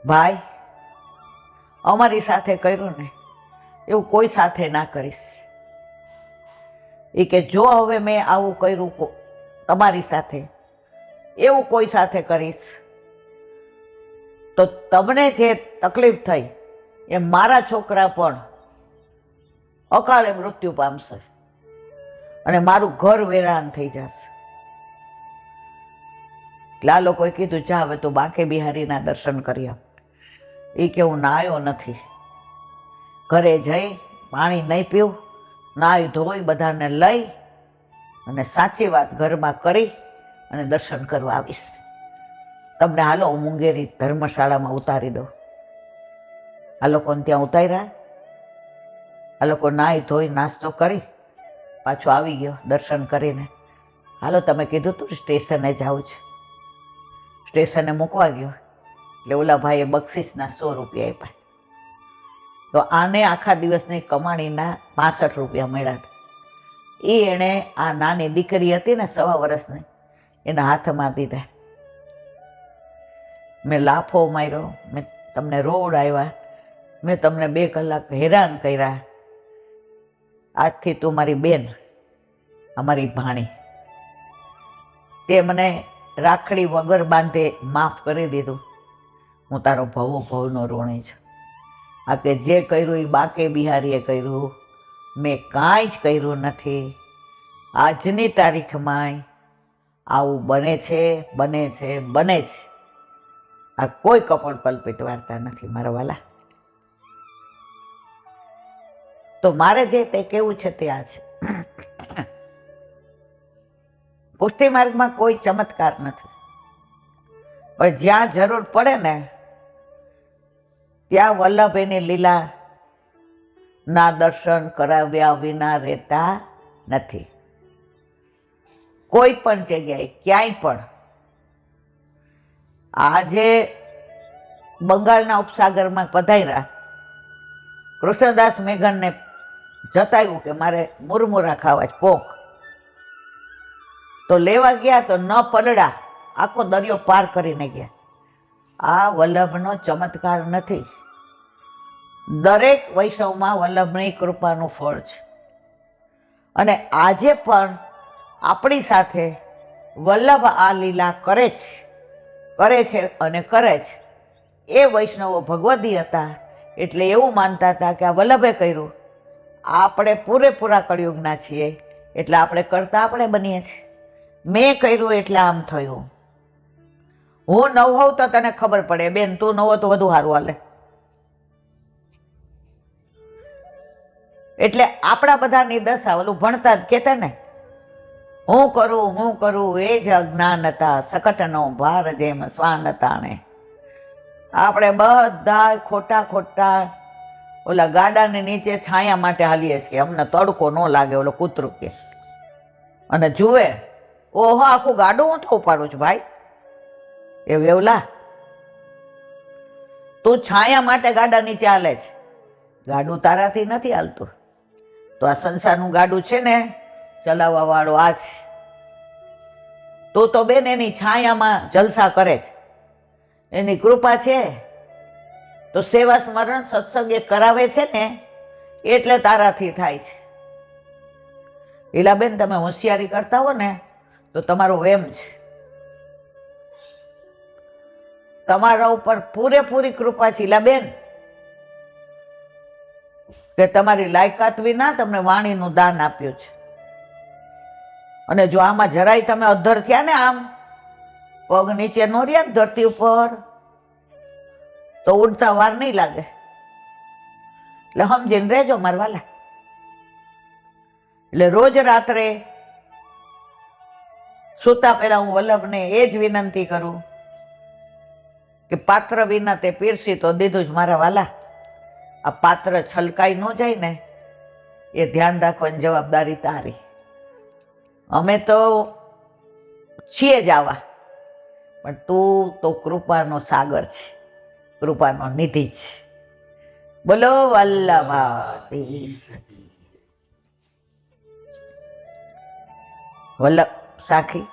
ભાઈ, અમારી સાથે કર્યું ને એવું કોઈ સાથે ના કરીશ. એ કે જો હવે મેં આવું કર્યું તમારી સાથે, એવું કોઈ સાથે કરીશ તો તમને જે તકલીફ થઈ એ મારા છોકરા પણ અકાળે મૃત્યુ પામશે અને મારું ઘર વેરાન થઈ જશે. એટલે આ લોકોએ કીધું જા હવે તું બાકે બિહારીના દર્શન કરી આવ. એ કે હું નાયો નથી, ઘરે જઈ પાણી નહીં પીવું, નાહી ધોઈ બધાને લઈ અને સાચી વાત ઘરમાં કરી અને દર્શન કરવા આવીશ. તમને હાલો હું મુંગેરી ધર્મશાળામાં ઉતારી દઉં. આ લોકોને ત્યાં ઉતાર્યા. આ લોકો નાહી ધોઈ નાસ્તો કરી પાછો આવી ગયો દર્શન કરીને. હાલો તમે કીધું તું સ્ટેશને જાઉં છે. સ્ટેશને મૂકવા ગયો એટલે ઓલા ભાઈએ બક્ષિસના 100 રૂપિયા આપ્યા. તો આને આખા દિવસની કમાણીના 65 રૂપિયા મળ્યા હતા. એ એણે આ નાની દીકરી હતી ને 1.25 વર્ષની, એના હાથમાં દીધા. મેં લાફો માર્યો, મેં તમને રોડ આવ્યા, મેં તમને 2 કલાક હેરાન કર્યા, આજથી તું મારી બેન, અમારી ભાણી. તે મને રાખડી વગર બાંધે માફ કરી દીધું. હું તારો ભવો ભવનો ઋણી છું. આ કે જે કર્યું એ બાકે બિહારીએ કર્યું, મેં કાંઈ જ કર્યું નથી. આજની તારીખમાં આવું બને છે, બને છે, બને છે. આ કોઈ કપોળ કલ્પિત વાર્તા નથી મારા વાલા. તો મારે જે તે કેવું છે તે આ છે. પુષ્ટિ માર્ગમાં કોઈ ચમત્કાર નથી, પણ જ્યાં જરૂર પડે ને ત્યાં વલ્લભ એની લીલા ના દર્શન કરાવ્યા વિના રહેતા નથી. કોઈ પણ જગ્યાએ ક્યાંય પણ. આજે બંગાળના ઉપસાગરમાં પધાર્યા, કૃષ્ણદાસ મેઘનને જતાવ્યું કે મારે મુરમુરા ખાવા છે, પોક. તો લેવા ગયા તો ન પલડા, આખો દરિયો પાર કરીને ગયા. આ વલ્લભનો ચમત્કાર નથી. દરેક વૈષ્ણવમાં વલ્લભની કૃપાનું ફળ છે. અને આજે પણ આપણી સાથે વલ્લભ આ લીલા કરે છે અને કરે છે. એ વૈષ્ણવો ભગવદી હતા એટલે એવું માનતા હતા કે આ વલ્લભે કર્યું. આપણે પૂરેપૂરા કળિયુગના છીએ એટલે આપણે કરતા આપણે બનીએ છીએ. મેં કર્યું એટલે આમ થયું. હું નવ હોઉં તો તને ખબર પડે, બેન તું નવો તો વધુ સારું હાલે. એટલે આપણા બધાની દશા ઓલું ભણતા જ કહેતા ને, હું કરું એ જ અજ્ઞાન હતા, સકટનો ભાર જેમ શ્વાન હતા ને. આપણે બધા ખોટા ઓલા ગાડાની નીચે છાયા માટે હાલીએ છીએ, અમને તડકો ન લાગે, ઓલો કૂતરું કે. અને જુએ, ઓહો આખું ગાડું હું તો ઉપાડું છું ભાઈ. એ વેવલા, તું છાયા માટે ગાડા નીચે હાલે છે, ગાડું તારાથી નથી હાલતું. તો આ સંસારનું ગાડું છે ને ચલાવવા વાળો આ છે. તું તો બેન એની છાયામાં જલસા કરે છે, એની કૃપા છે. તો સેવા સ્મરણ સત્સંગ એ કરાવે છે ને એટલે તારાથી થાય છે. ઈલાબેન તમે હોશિયારી કરતા હો ને તો તમારો વેમ છે. તમારા ઉપર પૂરેપૂરી કૃપા છે ઈલાબેન, કે તમારી લાયકાત વિના તમને વાણીનું દાન આપ્યું છે. અને જો આમાં જરાય તમે અધર થયા ને, આમ પગ નીચે નો રહ્યા ને ધરતી ઉપર, તો ઉડતા વાર નહીં લાગે. એટલે સમજીને રહેજો મારવાલા. એટલે રોજ રાત્રે સૂતા પહેલા હું વલ્લભને એ જ વિનંતી કરું કે પાત્ર વિના તે પીરસી તો દીધું જ મારા વાલા. આ પાત્ર છલકાઈ ન જાય ને એ ધ્યાન રાખવાની જવાબદારી તારી. અમે તો છીએ જ આવા, પણ તું તો કૃપાનો સાગર છે, કૃપાનો નિધિ છે. બોલો વલ્લભાધીશ. વલ્લભ સાખી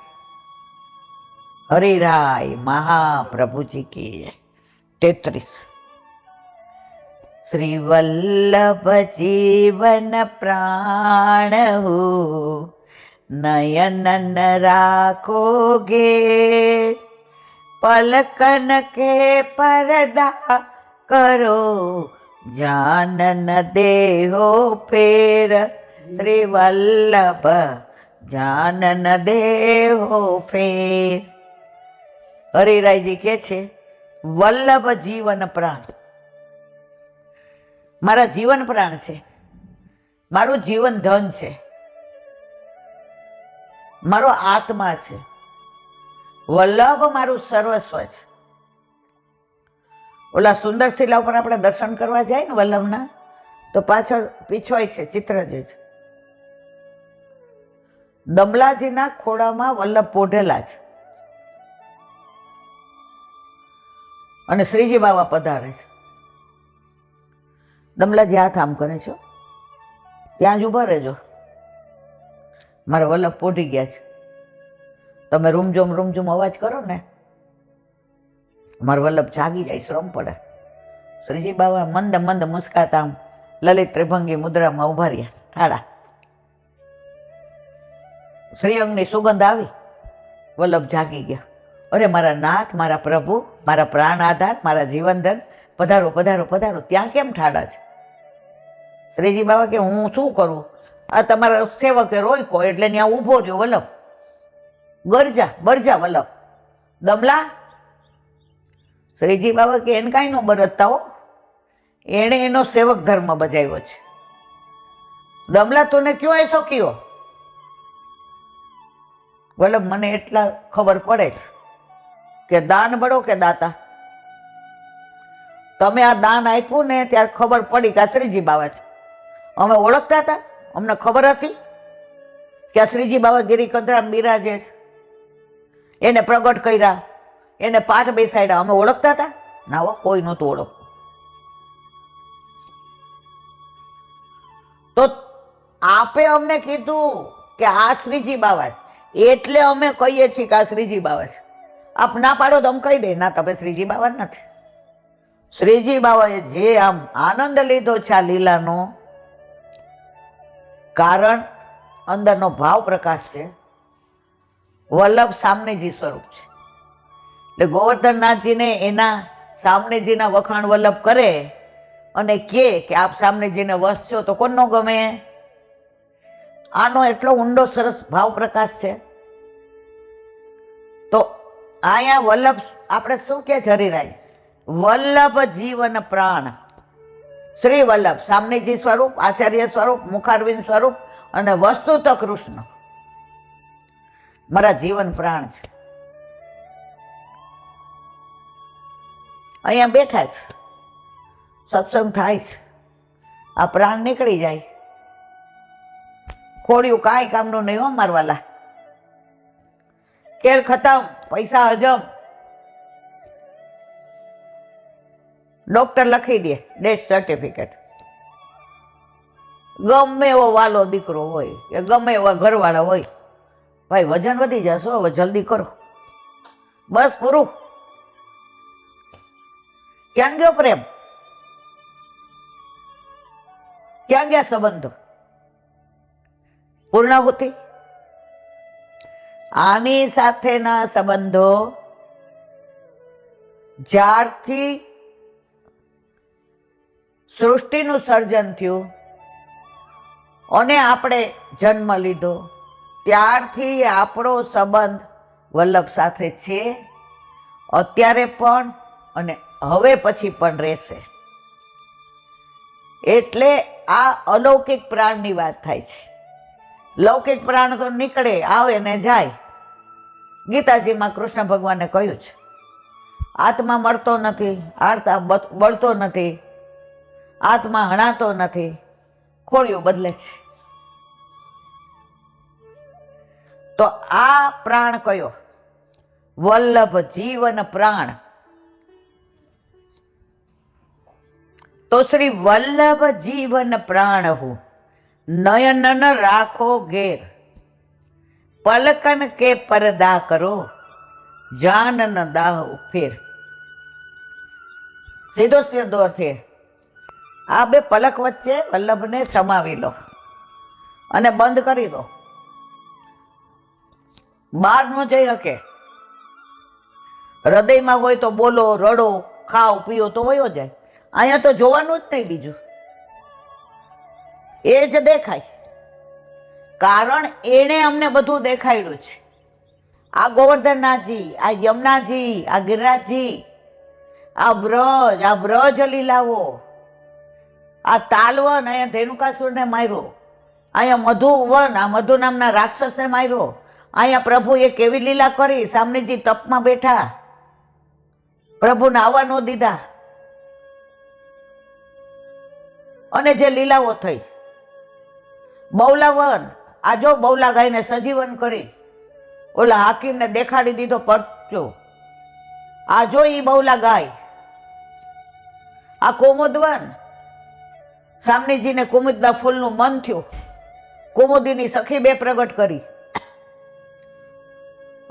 હરિરાય મહાપ્રભુજી કી 33. શ્રી વલ્લભ જીવન પ્રાણ હો, નયનન રાખોગે, પલકન કે પરદા કરો, જાનન દેહો ફેર. શ્રી વલ્લભ જાનન દેહો ફેર. હરિરાયજી કે છે વલ્લભ જીવન પ્રાણ, મારા જીવન પ્રાણ છે, મારું જીવન ધન છે, મારો આત્મા છે. વલ્લભ મારું સર્વસ્વ છે. ઓલા સુંદર શિલા ઉપર આપણે દર્શન કરવા જાય ને વલ્લભના, તો પાછળ પીછવાય છે ચિત્ર જે છે. દમલાજીના ખોળામાં વલ્લભ પોઢેલા છે અને શ્રીજી બાવા પધારે છે. દમલાજી હાથ આમ કરે છે, ત્યાં જ ઉભા રહેજો, મારા વલ્લભ પોઢી ગયા છે. તમે રૂમઝુમ અવાજ કરો ને, મારો વલ્લભ જાગી જાય, શ્રમ પડે. શ્રીજી બાવા મંદ મુસ્કાતા આમ લલિત ત્રિભંગી મુદ્રામાં ઉભા રહ્યા. ઠાડા. શ્રીઅંગની સુગંધ આવી, વલ્લભ જાગી ગયા. અરે મારા નાથ, મારા પ્રભુ, મારા પ્રાણ આધાર, મારા જીવનધન, પધારો પધારો પધારો. ત્યાં કેમ ઠાડા છે? શ્રીજી બાબા કે હું શું કરું, આ તમારા સેવકે રોક્યો એટલે ત્યાં ઊભો રહ્યો વલ્લભ. ગરજા બરજા વલ્લભ. દમલા? શ્રીજી બાબા કે એને કાંઈ ન બરતતા હો, એણે એનો સેવક ધર્મ બજાવ્યો છે. દમલા તુને ક્યો એસો કયો? વલ્લભ મને એટલા ખબર પડે છે કે દાન બળો કે દાતા. તમે આ દાન આપ્યું ને ત્યારે ખબર પડી કે આ શ્રીજી બાબા છે. અમે ઓળખતા હતા, અમને ખબર હતી કે આ શ્રીજી બાબા ગિરિકંદરામ બિરાજે છે, એને પ્રગટ કર્યા, એને પાઠ બેસાડ્યા. અમે ઓળખતા હતા? ના હો, કોઈ નહોતું ઓળખતું. તો આપે અમને કીધું કે આ શ્રીજી બાબા છે, એટલે અમે કહીએ છીએ કે આ શ્રીજી બાબા છે. આપ ના પાડો તો અમે કહી દે ના, તમે શ્રીજી બાબા નથી. શ્રીજી બાબાએ જે આમ આનંદ લીધો છે આ લીલાનો, કારણ અંદરનો ભાવ પ્રકાશ છે. વલ્લભ સામનેજી સ્વરૂપ છે. એટલે ગોવર્ધનનાથજીને એના સામનેજીના વખાણ વલ્લભ કરે અને કે આપ સામનેજીને વશ છો, તો કોનો ગમે? આનો એટલો ઊંડો સરસ ભાવ પ્રકાશ છે. તો અહીંયા વલ્લભ આપણે શું કે હરિરાય? વલ્લભ જીવન પ્રાણ. શ્રી વલ્લભ સામનેજી સ્વરૂપ, આચાર્ય સ્વરૂપ, મુખારવિંદ સ્વરૂપ અને વસ્તુત કૃષ્ણ મારા જીવન પ્રાણ છે. અહીંયા બેઠા છે, સત્સંગ થાય છે, આ પ્રાણ નીકળી જાય, ખોડિયું કાંઈ કામનું નહીં હો મારવાલા. ખેલ ખતમ, પૈસા હજમ. ડોક્ટર લખી દે ડેથ સર્ટિફિકેટ. ગમે એવો વાલો દીકરો હોય કે ગમે એવા ઘરવાળા હોય, ભાઈ વજન વધી જશે, હવે જલ્દી કરો, બસ પૂરું. ક્યાં ગયો પ્રેમ? ક્યાં ગયા સંબંધો? પૂર્ણાહુતિ. આની સાથેના સંબંધો જ્યારથી સૃષ્ટિનું સર્જન થયું અને આપણે જન્મ લીધો ત્યારથી આપણો સંબંધ વલ્લભ સાથે છે, અત્યારે પણ અને હવે પછી પણ રહેશે. એટલે આ અલૌકિક પ્રાણની વાત થાય છે. લૌકિક પ્રાણ તો નીકળે, આવે ને જાય. ગીતાજીમાં કૃષ્ણ ભગવાને કહ્યું છે, આત્મા મળતો નથી, આત્મા બળતો નથી, આત્મા હણાતો નથી, ખોળિયું બદલે છે. તો આ પ્રાણ કયો? વલ્લભ જીવન પ્રાણ. તો શ્રી વલ્લભ જીવન પ્રાણ હું નયનન રાખો ઘેર, પલકન કે પરદા કરો, જાનન દાહ ફેર. સીધો સીધો છે. આ બે પલક વચ્ચે વલ્લભને સમાવી લો અને બંધ કરી દો. બહાર ન જઈ શકે. હૃદયમાં હોય તો બોલો, રડો, ખાઓ, પીઓ તો વયો જાય. અહીંયા તો જોવાનું જ નહીં, બીજું એ જ દેખાય. કારણ એણે અમને બધું દેખાડ્યું છે. આ ગોવર્ધનનાથજી, આ યમુનાજી, આ ગિરિરાજજી, આ વ્રજ લીલાવો, આ તાલવન, અહીંયા ધેનુકાસુરને માર્યો, અહીંયા મધુવન, આ મધુ નામના રાક્ષસને માર્યો, અહીંયા પ્રભુએ કેવી લીલા કરી. સામનેજી તપમાં બેઠા, પ્રભુને આવવા ન દીધા, અને જે લીલાઓ થઈ. બૌલાવન, આ જો બૌલા ગાયને સજીવન કરી, ઓલા હાકીમને દેખાડી દીધો પરચો. આ જો ઈ બૌલા ગાય. આ કુમુદવન, સામનેજીને કુમુદના ફૂલનું મન થયું, કુમુદીની સખી બે પ્રગટ કરી.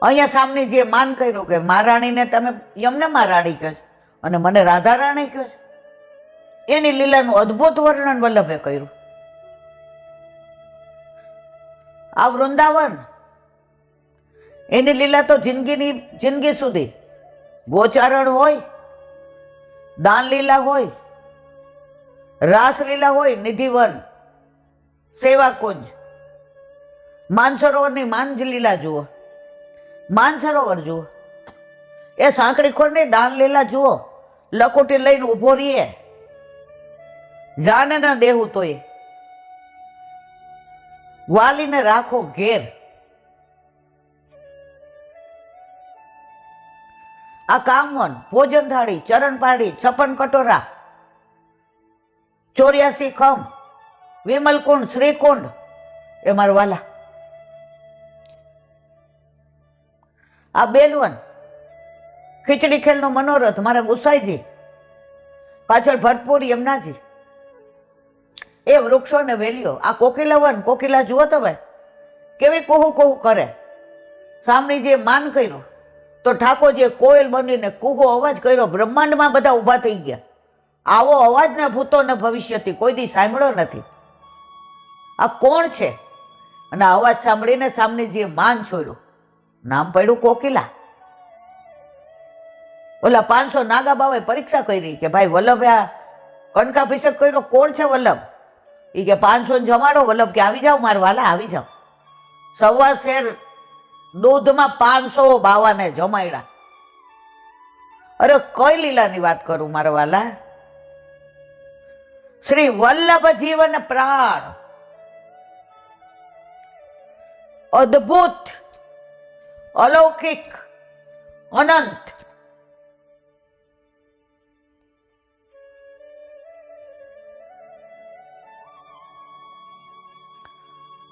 અહીંયા સામનેજીએ માન કર્યું કે મહારાણીને તમે યમને મહારાણી કહો અને મને રાધા રાણી કહો. એની લીલાનું અદ્ભુત વર્ણન વલ્લભે કર્યું. આ વૃંદાવન, એની લીલા તો જિંદગી સુધી. ગોચારણ હોય, દાન લીલા હોય, રાસલીલા હોય, નિધિવન, સેવા કુંજ, માનસરોવરની માંજ લીલા જુઓ, માનસરોવર જુઓ. એ સાંકડી ખોરની દાન લીલા જુઓ. લકોટી લઈને ઉભો રહીએ, જાને ના દેવું તોય વાલીને રાખો ઘેર. આ કામવન, ભોજન થાળી, ચરણ પાડી, 56 કટોરા, 84 ખમ, વિમલકુંડ, શ્રીકુંડ, એ મારા વાલા. આ બેલવન, ખીચડી ખેલનો મનોરથ, મારા ગુસાઈજી, પાછળ ભરપૂર યમુનાજી, એ વૃક્ષો ને વેલીઓ. આ કોકિલાવન, કોકિલા જુઓ તો ભાઈ કેવી કોહુ કોહુ કરે. સામની જે માન કર્યો તો ઠાકોરજીએ કોયલ બનીને કુહો અવાજ કર્યો. બ્રહ્માંડમાં બધા ઊભા થઈ ગયા. આવો અવાજ ને ભૂતો ને ભવિષ્યથી કોઈ દી સાંભળ્યો નથી. આ કોણ છે? અને અવાજ સાંભળીને સામનેજીએ માન છોડ્યું, નામ પડ્યું કોકિલા. ઓલા 500 નાગા બાવાએ પરીક્ષા કરી કે ભાઈ વલ્લભે આ કનકાભિષેક કર્યો, કોણ છે વલ્લભ? એ કે 500 જમાડો. વલ્લભ કે આવી જાઓ મારા વાલા, આવી જાઓ. 1.25 શેર દૂધમાં 500 બાવાને જમાડ્યા. અરે કઈ લીલાની વાત કરું મારા વાલા. શ્રી વલ્લભ જીવન પ્રાણ, અદ્ભુત, અલૌકિક, અનંત.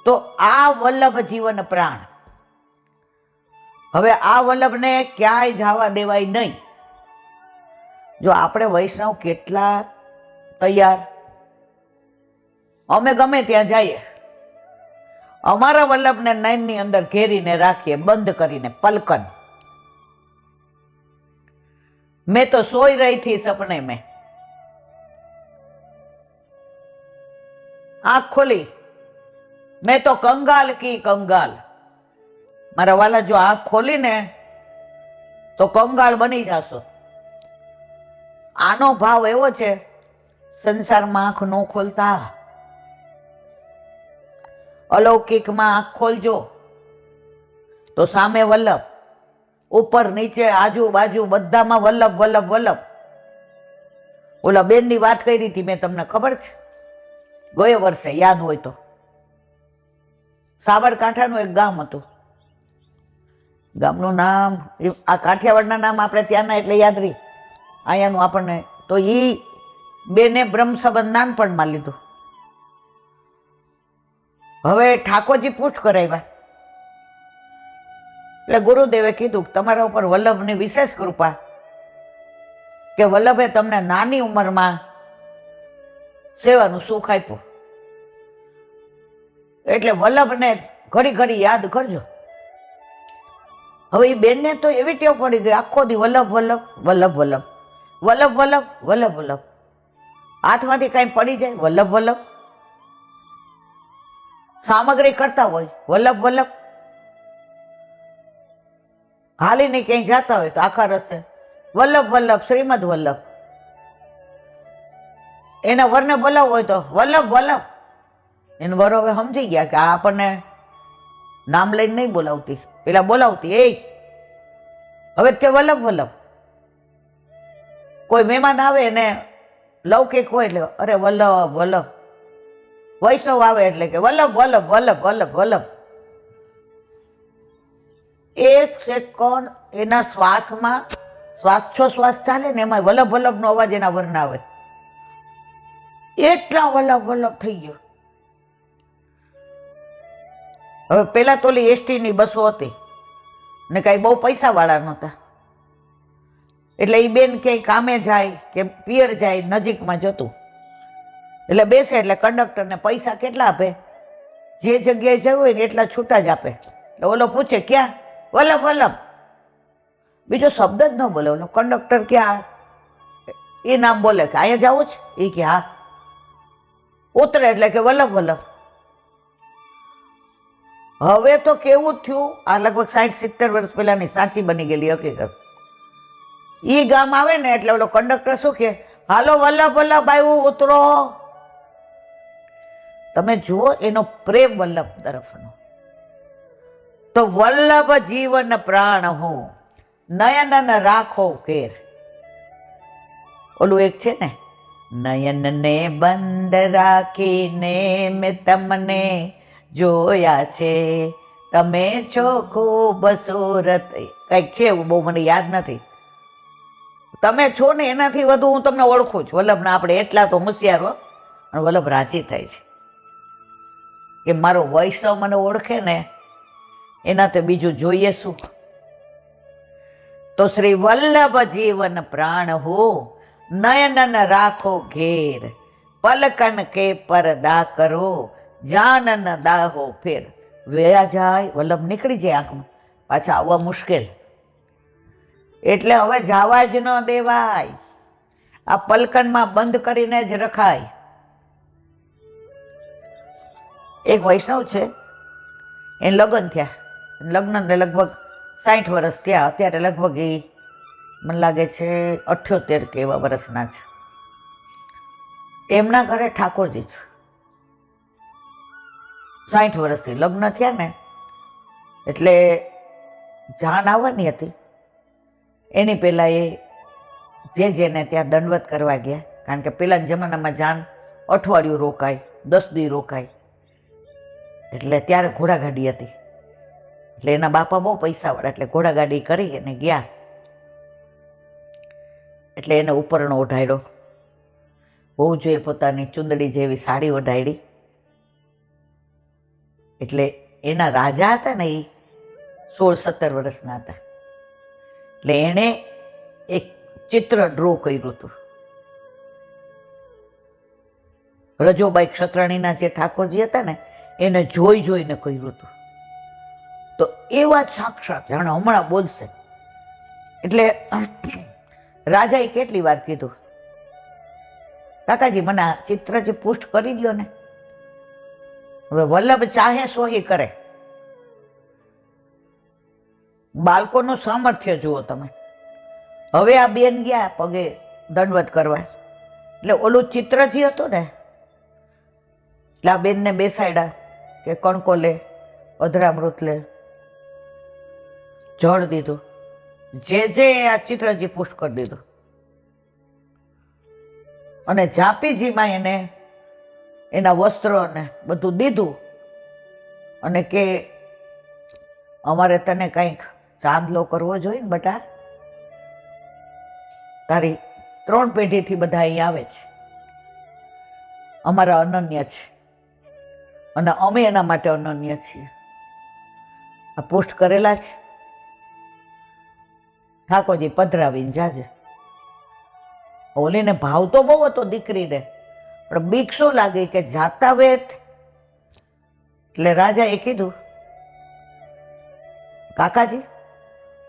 તો આ વલ્લભ જીવન પ્રાણ, હવે આ વલ્લભને ક્યાંય જવા દેવાય નહીં. જો આપણે વૈષ્ણવ કેટલા તૈયાર, અમે ગમે ત્યાં જઈએ, અમારા વલ્લભને નયનની અંદર ઘેરીને રાખીએ, બંધ કરીને પલકન. મેં તો સોઈ રહી थी सपने में, आंख खोली मैं तो कंगाल की कंगाल. मारा वाला जो आंख खोली ने तो कंगाल बनी जाशो. आनो भाव एवो छे, संसाરમાં આંખ નો ખોલતા, અલૌકિકમાં આંખ ખોલજો તો સામે વલ્લભ, ઉપર નીચે આજુબાજુ બધામાં વલ્લભ વલ્લભ વલ્લભ. ઓલા બેનની વાત કરી હતી મેં, તમને ખબર છે? ગયા વર્ષે યાદ હોય તો, સાબરકાંઠાનું એક ગામ હતું. ગામનું નામ, આ કાઠિયાવાડના નામ આપણે ત્યાંના એટલે યાદ રહી, અહીંયાનું આપણને. તો ઈ બેને બ્રહ્મ સંબંધ નાનપણમાં લીધું. હવે ઠાકોરજી પૂછ કરાવ્યા એટલે ગુરુદેવે કીધું કે તમારા ઉપર વલ્લભની વિશેષ કૃપા, કે વલ્લભે તમને નાની ઉંમરમાં સેવાનું સુખ આપ્યું, એટલે વલ્લભને ઘડી ઘડી યાદ કરજો. હવે એ બેનને તો એવી ટેવ પડી ગઈ, આખો દી વલ્લભ વલ્લભ વલ્લભ વલ્લભ વલ્લભ વલ્લભ વલ્લભ વલ્લભ. હાથમાંથી કઈ પડી જાય વલ્લભ વલ્લભ, સામગ્રી કરતા હોય વલ્લભ વલ્લભ, હાલીને ક્યાંય જતા હોય તો આખા રસ્તે વલ્લભ વલ્લભ શ્રીમદ વલ્લભ. એના વરને બોલાવવો હોય તો વલ્લભ વલ્લભ. એને વર હવે સમજી ગયા કે આ આપણને નામ લઈને નહીં બોલાવતી, પેલા બોલાવતી એ હવે કે વલ્લભ વલ્લભ. કોઈ મહેમાન આવે એને લૌકિક હોય એટલે અરે વલ્લભ વલ્લભ. વૈષ્ણવ આવે એટલે કે વલ્લભ વલ્લભ વલ્લભ વલ્લભ વલ્લભ. એક સેકન્ડ એના શ્વાસમાં, શ્વાસોશ્વાસ ચાલે ને એમાં વલ્લભ વલ્લભ નો અવાજ એના વરના આવે, એટલા વલ્લભ વલ્લભ થઈ ગયો. હવે પેલા તો ઓલી એસટી ની બસો હતી ને કઈ બહુ પૈસા વાળા નહોતા, એટલે એ બેન ક્યાંય કામે જાય કે પિયર જાય નજીકમાં જતું, એટલે બેસે એટલે કંડક્ટરને પૈસા કેટલા આપે, જે જગ્યાએ જવું હોય ને એટલા છૂટા જ આપે. એટલે ઓલો પૂછે ક્યાં? વલ્લભ વલ્લભ. બીજો શબ્દ જ ન બોલે ઓલો કંડક્ટર. ક્યાં? એ નામ બોલે કે અહીંયા જવું છે, એ કે હા. ઉતરે એટલે કે વલ્લભ વલ્લભ. હવે તો કેવું થયું, આ લગભગ 60-70 વર્ષ પહેલાની સાચી બની ગયેલી હકીકત. ઈ ગામ આવે ને એટલે ઓલો કંડક્ટર શું કે, હાલો વલ્લભ વલ્લભભાઈ ઉતરો. તમે જુઓ એનો પ્રેમ વલ્લભ તરફનો. તો વલ્લભ જીવન પ્રાણ હો, નયન રાખો કેર. ઓલું એક છે ને, નયન ને બંધ રાખીને મેં તમને જોયા છે, તમે છો ખૂબ સુરત, કઈક છે એવું, બહુ મને યાદ નથી. તમે છો ને એનાથી વધુ હું તમને ઓળખું છું. વલ્લભને આપણે એટલા તો હોશિયારો. અને વલ્લભ રાજી થાય છે કે મારો વૈષ્ણવ મને ઓળખે ને, એના તો બીજું જોઈએ શું. તો શ્રી વલ્લભ જીવન પ્રાણ હો, નયનન રાખો ઘેર, પલકન કે પરદા કરો, જાનન દાહો ફેર. વેયા જાય વલ્લભ નીકળી જાય આંખમાં, પાછા આવવા મુશ્કેલ. એટલે હવે જવા જ ન દેવાય, આ પલકનમાં બંધ કરીને જ રખાય. એક વૈષ્ણવ છે, એને લગ્ન થયા, લગ્નને લગભગ 60 વર્ષ થયા. અત્યારે લગભગ એ મને લાગે છે 78 કે એવા વર્ષના છે. એમના ઘરે ઠાકોરજી છે. 60 વર્ષથી લગ્ન થયા ને, એટલે જાન આવવાની હતી એની પહેલાં એ જેને ત્યાં દંડવત કરવા ગયા. કારણ કે પેલાના જમાનામાં જાન અઠવાડિયું રોકાય, 10 દી રોકાય. એટલે ત્યારે ઘોડાગાડી હતી, એટલે એના બાપા બહુ પૈસાવાળા, એટલે ઘોડાગાડી કરી અને ગયા. એટલે એને ઉપરનો ઓઢાડ્યો, બહુ જોઈએ પોતાની ચુંદડી જેવી સાડી ઓઢાડી. એટલે એના રાજા હતા ને, એ 16-17 વર્ષના હતા. એટલે એણે એક ચિત્ર ડ્રો કર્યું હતું. રજોબાઈ ક્ષત્રાણીના જે ઠાકોરજી હતા ને, એને જોઈને કર્યું હતું. તો એ વાત સાક્ષાત જાણે હમણાં બોલશે. એટલે રાજાએ કેટલી વાર કીધું, કાકાજી મને આ ચિત્ર જે પુષ્ટ કરી દો ને. હવે વલ્લભ ચાહે સોહી કરે. બાળકોનું સામર્થ્ય જુઓ તમે. હવે આ બેન ગયા પગે દંડવત કરવા, એટલે ઓલું ચિત્ર જે હતું ને, એટલે આ બેનને બેસાડ્યા કે કણકો લે, અધરામૃત લે, જળ દીધું, જે આ ચિત્રજી પુષ્ટ કરી દીધું. અને ઝાંપીજીમાં એને એના વસ્ત્રો ને બધું દીધું. અને કે અમારે તને કંઈક ચાંદલો કરવો જોઈએ ને બટા, તારી 3 પેઢીથી બધા અહીં આવે છે, અમારા અનન્ય છે અને અમે એના માટે અનન્ય છીએ. આ પુષ્ટ કરેલા છે. ઠાકોરજી પધરાવીને જાજે. ઓલીને ભાવ તો બહુ હતો દીકરીને, પણ બીક શું લાગી કે જાતા વેત. એટલે રાજાએ કીધું, કાકાજી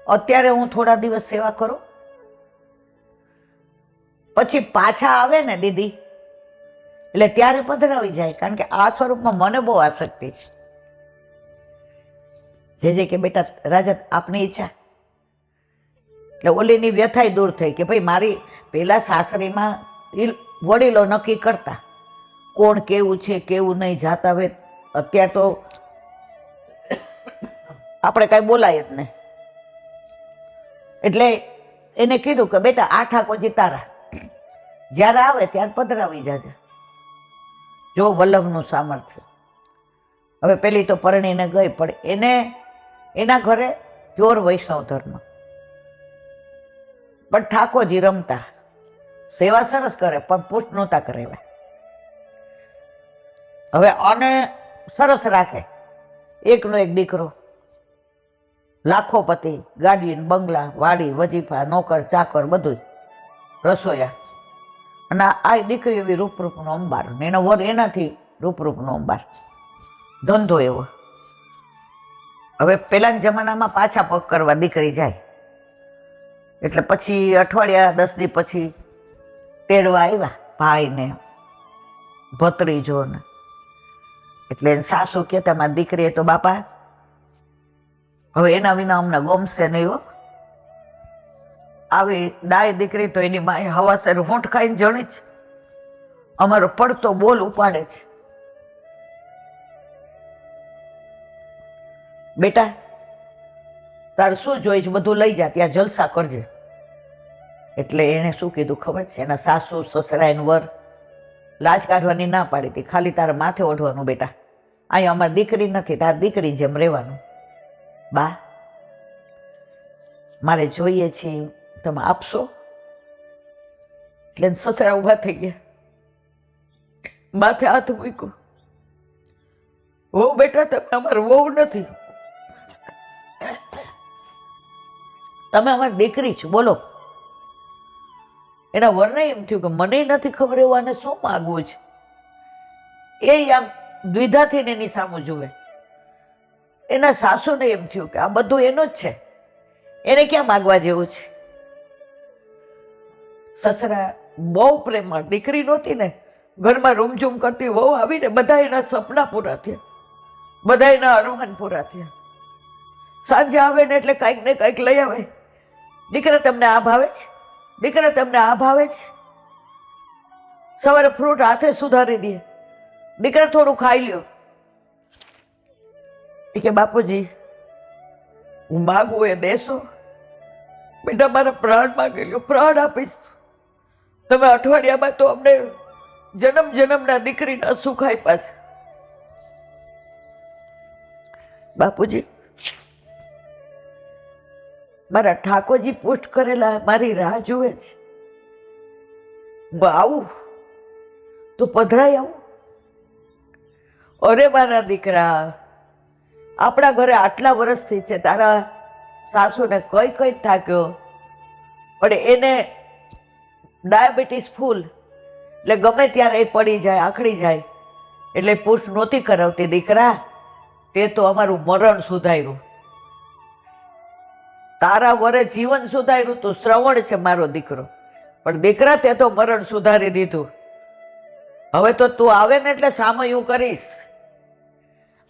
અત્યારે હું થોડા દિવસ સેવા કરું, પછી પાછા આવે ને દીદી, એટલે ત્યારે પધરાવી જાય. કારણ કે આ સ્વરૂપમાં મને બહુ આસક્તિ છે. જે કે બેટા રાજા આપની ઈચ્છા. એટલે ઓલીની વ્યથાય દૂર થઈ કે ભાઈ મારી પેલા સાસરીમાં વડીલો નક્કી કરતા કોણ કેવું છે કેવું નહીં, જાતા વેત. અત્યારે તો આપણે કાંઈ બોલાય જ નહીં. એટલે એને કીધું કે બેટા આ ઠાકોરજી તારા, જ્યારે આવે ત્યારે પધરાવી જાજે. જો વલ્લભનું સામર્થ્ય. હવે પેલી તો પરણીને ગઈ, પણ એને એના ઘરે પ્યોર વૈષ્ણવ ધર્મ, પણ ઠાકોરજી રમતા, સેવા સરસ કરે પણ પુષ્ટ નહોતા કરેવા. હવે આને સરસ રાખે, એકનો એક દીકરો, લાખોપતિ, ગાડી બંગલા, વાડી, વજીફા, નોકર ચાકર બધું, રસોયા. અને આ દીકરી એવી રૂપરૂપનો અંબાર, એનો વર એનાથી રૂપરૂપનો અંબાર, ધંધો એવો. હવે પેલાના જમાનામાં પાછા પગ કરવા દીકરી જાય, એટલે પછી અઠવાડિયા 10 દી પછી તેડવા આવ્યા ભાઈને ભત્રીજોને. એટલે સાસુ કહેતા મારી દીકરીએ તો બાપા હવે એના વિના અમને ગમશે નહીં હો. આવી દાય દીકરી તો એની માએ હવાસર હોંઠ ખાઈને જણી જ અમારો પડતો બોલ ઉપાડે છે. બેટા તારે શું જોઈએ છે બધું લઈ જા, ત્યાં જલસા કરજે. એટલે એને શું કીધું ખબર છે, એના સાસુ સસરા એને વર લાજ કાઢવાની ના પાડી હતી, ખાલી તારે માથે ઓઢવાનું બેટા, અહીંયા અમારી દીકરી નથી, તારી દીકરી જેમ રહેવાનું. બા મારે જોઈએ છે, તમે આપશો? એટલે સસરા ઉભા થઈ ગયા, માથે હાથ મૂક્યો. વહુ બેટા તમે અમારે વહુ નથી, તમે અમારી દીકરી છો, બોલો. એના વરને એમ થયું કે મને નથી ખબર એવું આને શું માગવું છે. એ આમ દ્વિધાથી એની સામું જુએ. એના સાસુને એમ થયું કે આ બધું એનું જ છે, એને ક્યાં માગવા જેવું છે. સસરા બહુ પ્રેમમાં, દીકરી નહોતી ને, ઘરમાં રૂમઝૂમ કરતી વહુ આવીને બધા એના સપના પૂરા થયા, બધા એના અરમાન પૂરા થયા. સાંજે આવે ને એટલે કંઈક ને કંઈક લઈ આવે. દીકરા તમને આ ભાવે છે, દીકરા તમને આ ભાવે છે. સવારે ફ્રૂટ હાથે સુધારી દે, દીકરા થોડું ખાઈ લ્યો. એ કે બાપુજી હું માગું એ દેશો. બેટા મારા પ્રાણ માગી લ્યો, પ્રાણ આપીશ. તમે અઠવાડિયામાં તો અમને જન્મ જન્મના દીકરીના સુખ આપ્યા છે. બાપુજી મારા ઠાકોરજી પુષ્ટ કરેલા મારી રાહ જુએ છે, હું આવું તો પધરાઈ આવું. અરે મારા દીકરા આપણા ઘરે આટલા વર્ષથી છે, તારા સાસુને કઈ કઈ થાક્યો, પણ એને ડાયાબિટીસ ફૂલ, એટલે ગમે ત્યારે એ પડી જાય, આખડી જાય, એટલે પુષ્ટ નહોતી કરાવતી. દીકરા તે તો અમારું મરણ સુધાર્યું, તારા વરે જીવન સુધાર્યું. તું શ્રવણ છે મારો દીકરો, પણ દીકરા તે તો મરણ સુધારી દીધું. હવે તો તું આવે ને એટલે સામયું કરીશ.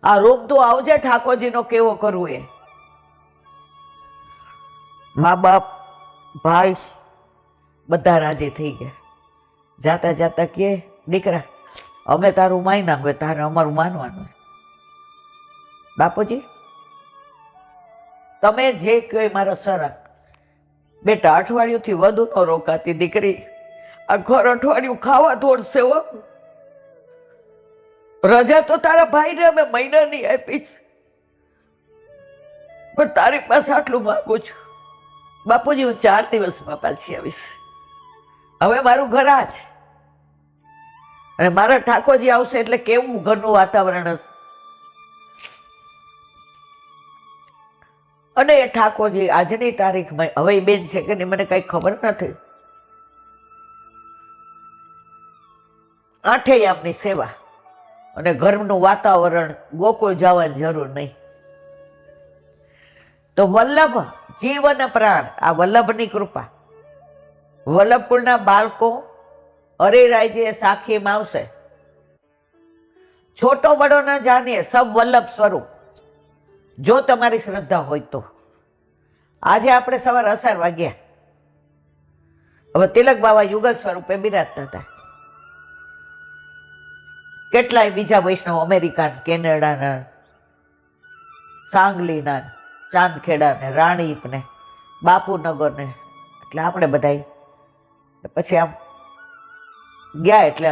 આ રૂપ તું આવજે, ઠાકોરજીનો કેવો કરવું એ. મા બાપ ભાઈ બધા રાજી થઈ ગયા. જાતા જાતા કે દીકરા અમે તારું માન્યા, હવે તારે અમારું માનવાનું. બાપુજી તમે જે કહો મારા સરા. બેટા અઠવાડિયુંથી વધુ ન રોકાતી દીકરી, આ ઘર અઠવાડિયું ખાવા દોડશે હો. રજા તો તારા ભાઈને અમે મહિનાની આપીશ, પણ તારી પાસે આટલું માંગુ છું. બાપુજી હું 4 દિવસમાં પાછી આવીશ. હવે મારું ઘર આ છે, અને મારા ઠાકોરજી આવશે એટલે કેવું ઘરનું વાતાવરણ હશે. અને એ ઠાકોરજી આજની તારીખમાં હવે બેન છે કે નહીં મને કઈ ખબર નથી, 8 આમની સેવા અને ઘરનું વાતાવરણ, ગોકુળ જવાની જરૂર નહીં. તો વલ્લભ જીવન પ્રાણ, આ વલ્લભની કૃપા. વલ્લભકુળના બાળકો હરિરાયજી સાખીમાં આવશે. છોટો બડો ન જાણીએ, સબ વલ્લભ સ્વરૂપ. જો તમારી શ્રદ્ધા હોય તો. આજે આપણે સવારે 11 વાગ્યા, હવે તિલક બાબા યુગલ સ્વરૂપે બિરાજતા હતા. કેટલાય બીજા વૈષ્ણવ અમેરિકા, કેનેડાના, સાંગલીના, ચાંદખેડા ને, રાણીપ ને, બાપુનગર ને, એટલે આપણે બધા પછી આમ ગયા. એટલે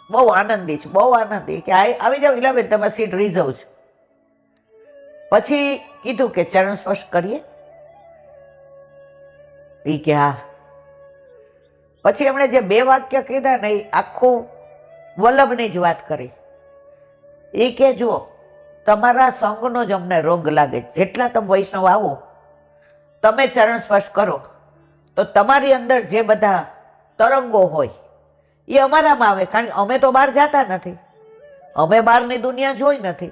બહુ આનંદી છે, બહુ આનંદી કે આવી જાવ ઈલાબેન, તમારી સીટ રિઝર્વ છે. પછી કીધું કે ચરણ સ્પર્શ કરીએ. એ કે હા. પછી એમણે જે 2 વાક્ય કીધા ને એ આખું વલ્લભની જ વાત કરી. એ કે જુઓ તમારા સંગનો જ અમને રોગ લાગે, જેટલા તમે વૈષ્ણવ આવો તમે ચરણ સ્પર્શ કરો તો તમારી અંદર જે બધા તરંગો હોય એ અમારામાં આવે. કારણ કે અમે તો બહાર જતા નથી, અમે બહારની દુનિયા જોઈ નથી.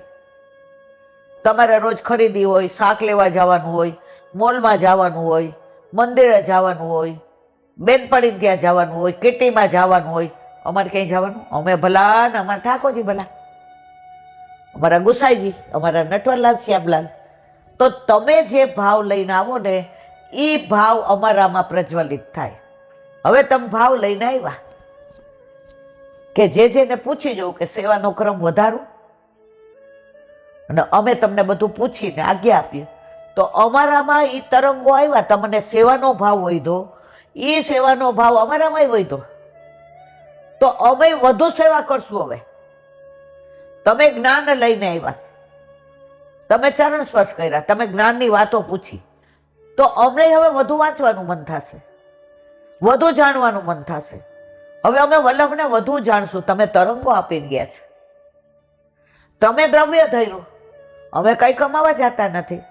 તમારે રોજ ખરીદી હોય, શાક લેવા જવાનું હોય, મોલમાં જવાનું હોય, મંદિરે જવાનું હોય, બેનપણીને ત્યાં જવાનું હોય, કિટીમાં જવાનું હોય. અમારે ક્યાંય જવાનું? અમે ભલા ને અમારા ઠાકોરજી ભલા, અમારા ગુસાઈજી, અમારા નટવરલાલ શ્યામલાલ, તો તમે જે ભાવ લઈને આવો ને એ ભાવ અમારામાં પ્રજ્વલિત થાય. હવે તમે ભાવ લઈને આવ્યા કે જેને પૂછી જવું કે સેવાનો ક્રમ વધારું, અને અમે તમને બધું પૂછીને આજ્ઞા આપીએ, તો અમારામાં એ તરંગો આવ્યા. તમને સેવાનો ભાવ વધ્યો, એ સેવાનો ભાવ અમારામાં વધ્યો, તો અમે વધુ સેવા કરશું. હવે તમે જ્ઞાન લઈને આવ્યા, તમે ચરણ સ્પર્શ કર્યા, તમે જ્ઞાનની વાતો પૂછી, તો અમને હવે વધુ વાંચવાનું મન થશે, વધુ જાણવાનું મન થશે. હવે અમે વલ્લભને વધુ જાણશું. તમે તરંગો આપીને ગયા છે, તમે દ્રવ્ય ધર્યું, અમે કઈ કમાવા જતા નથી.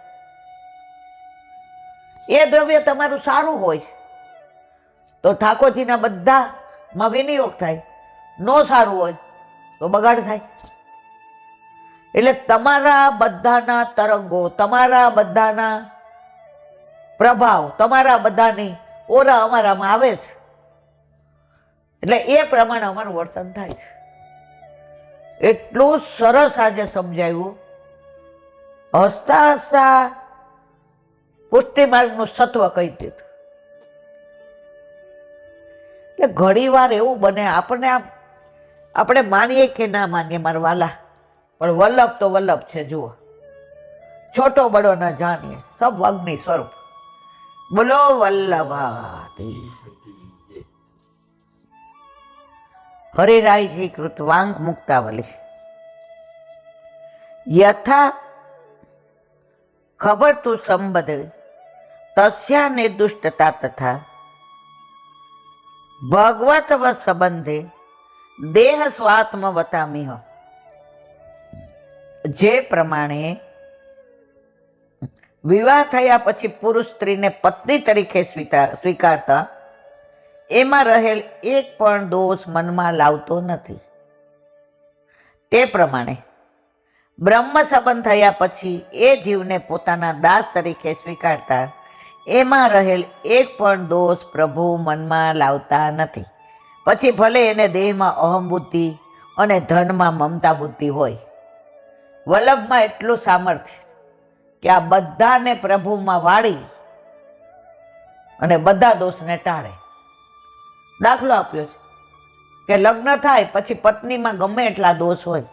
એ દ્રવ્ય તમારું સારું હોય તો ઠાકોરજીના બધામાં વિનિયોગ થાય, નો સારું હોય તો બગાડ થાય. એટલે તમારા બધાના તરંગો, તમારા બધાના પ્રભાવ, તમારા બધાની ઓરા અમારામાં આવે છે. એટલે એ પ્રમાણે અમારું વર્તન થાય છે. એટલું સરસ આજે સમજાયું. હસતા હસતા પુષ્ટિ માર્ગનું સત્વ કહી દીધું. એટલે ઘણી વાર એવું બને આપણે માનીએ કે ના માનીએ મારા વાલા, પણ વલ્લભ તો વલ્લભ છે. જુઓ, છોટો બડો ન જાણીએ, સબ અગ્નિ સ્વરૂપ. બોલો વલ્લભાધીશ. હરિરાયજી કૃતવાંગ મુક્તાવલી. યથા ખબર તું સંબધ તસ્યા નિર્દુષ્ટતા તથા ભગવતવ સંબંધે દેહ સ્વાત્મ વતામિહ. જે પ્રમાણે વિવાહ થયા પછી પુરુષ સ્ત્રીને પત્ની તરીકે સ્વીકારતા, એમાં રહેલ એક પણ દોષ મનમાં લાવતો નથી. તે પ્રમાણે બ્રહ્મ સંબંધ થયા પછી એ જીવને પોતાના દાસ તરીકે સ્વીકારતા, એમાં રહેલ એક પણ દોષ પ્રભુ મનમાં લાવતા નથી. પછી ભલે એને દેહમાં અહમ બુદ્ધિ અને ધનમાં મમતા બુદ્ધિ હોય. વલ્લભમાં એટલું સામર્થ્ય કે આ બધાને પ્રભુમાં વાળી અને બધા દોષને ટાળે. દાખલો આપ્યો છે કે લગ્ન થાય પછી પત્નીમાં ગમે એટલા દોષ હોય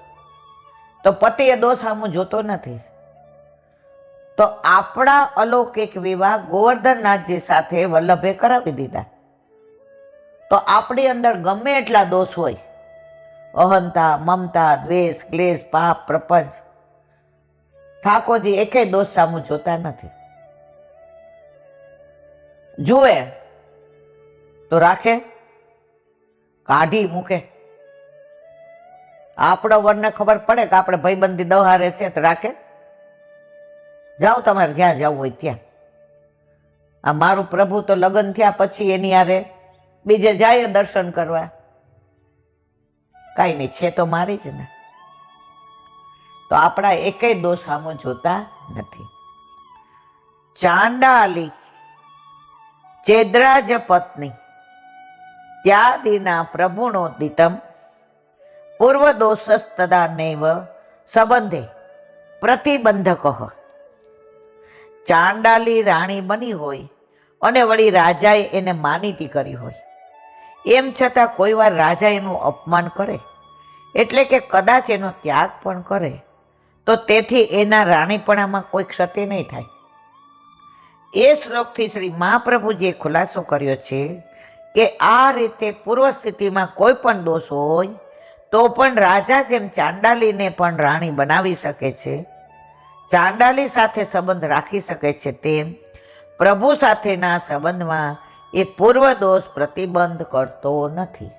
તો પતિ એ દોષ સામું જોતો નથી. તો આપણા અલૌકિક વિવાહ ગોવર્ધનનાથજી સાથે વલ્લભે કરાવી દીધા. તો આપણી અંદર ગમે એટલા દોષ હોય, અહંતા, મમતા, દ્વેષ, ક્લેશ, પાપ, પ્રપંચ, ઠાકોરજી એકેય દોષ સામું જોતા નથી. જુએ તો રાખે, કાઢી મૂકે. આપણો વરને ખબર પડે કે આપણે ભાઈબંધી દહારે છે તો રાખે, જાઓ તમારે જ્યાં જવું હોય ત્યાં. આ મારું પ્રભુ તો લગ્ન થયા પછી એની હારે બીજે જાય દર્શન કરવા, કાંઈ નહીં, છે તો મારી જ ને. તો આપણા એકેય દોષ સામો જોતા નથી. ચાંડાલી ચેદ્રાજ પત્ની ત્યાદિના પ્રભુણોદિતમ પૂર્વ દોષસ્તદા નૈવ સંબંધે પ્રતિબંધક. ચાંડાલી રાણી બની હોય અને વળી રાજાએ એને માનીતી કરી હોય, એમ છતાં કોઈ વાર રાજા એનું અપમાન કરે, એટલે કે કદાચ એનો ત્યાગ પણ કરે, તો તેથી એના રાણીપણામાં કોઈ ક્ષતિ નહીં થાય. એ શ્લોકથી શ્રી મહાપ્રભુજીએ ખુલાસો કર્યો છે કે આ રીતે પૂર્વ સ્થિતિમાં કોઈ પણ દોષ હોય તો પણ રાજા જેમ ચાંડાલીને પણ રાણી બનાવી શકે છે, ચાંડાલી સાથે સંબંધ રાખી શકે છે, તેમ પ્રભુ સાથેના સંબંધમાં એ પૂર્વ દોષ પ્રતિબંધ કરતો નથી.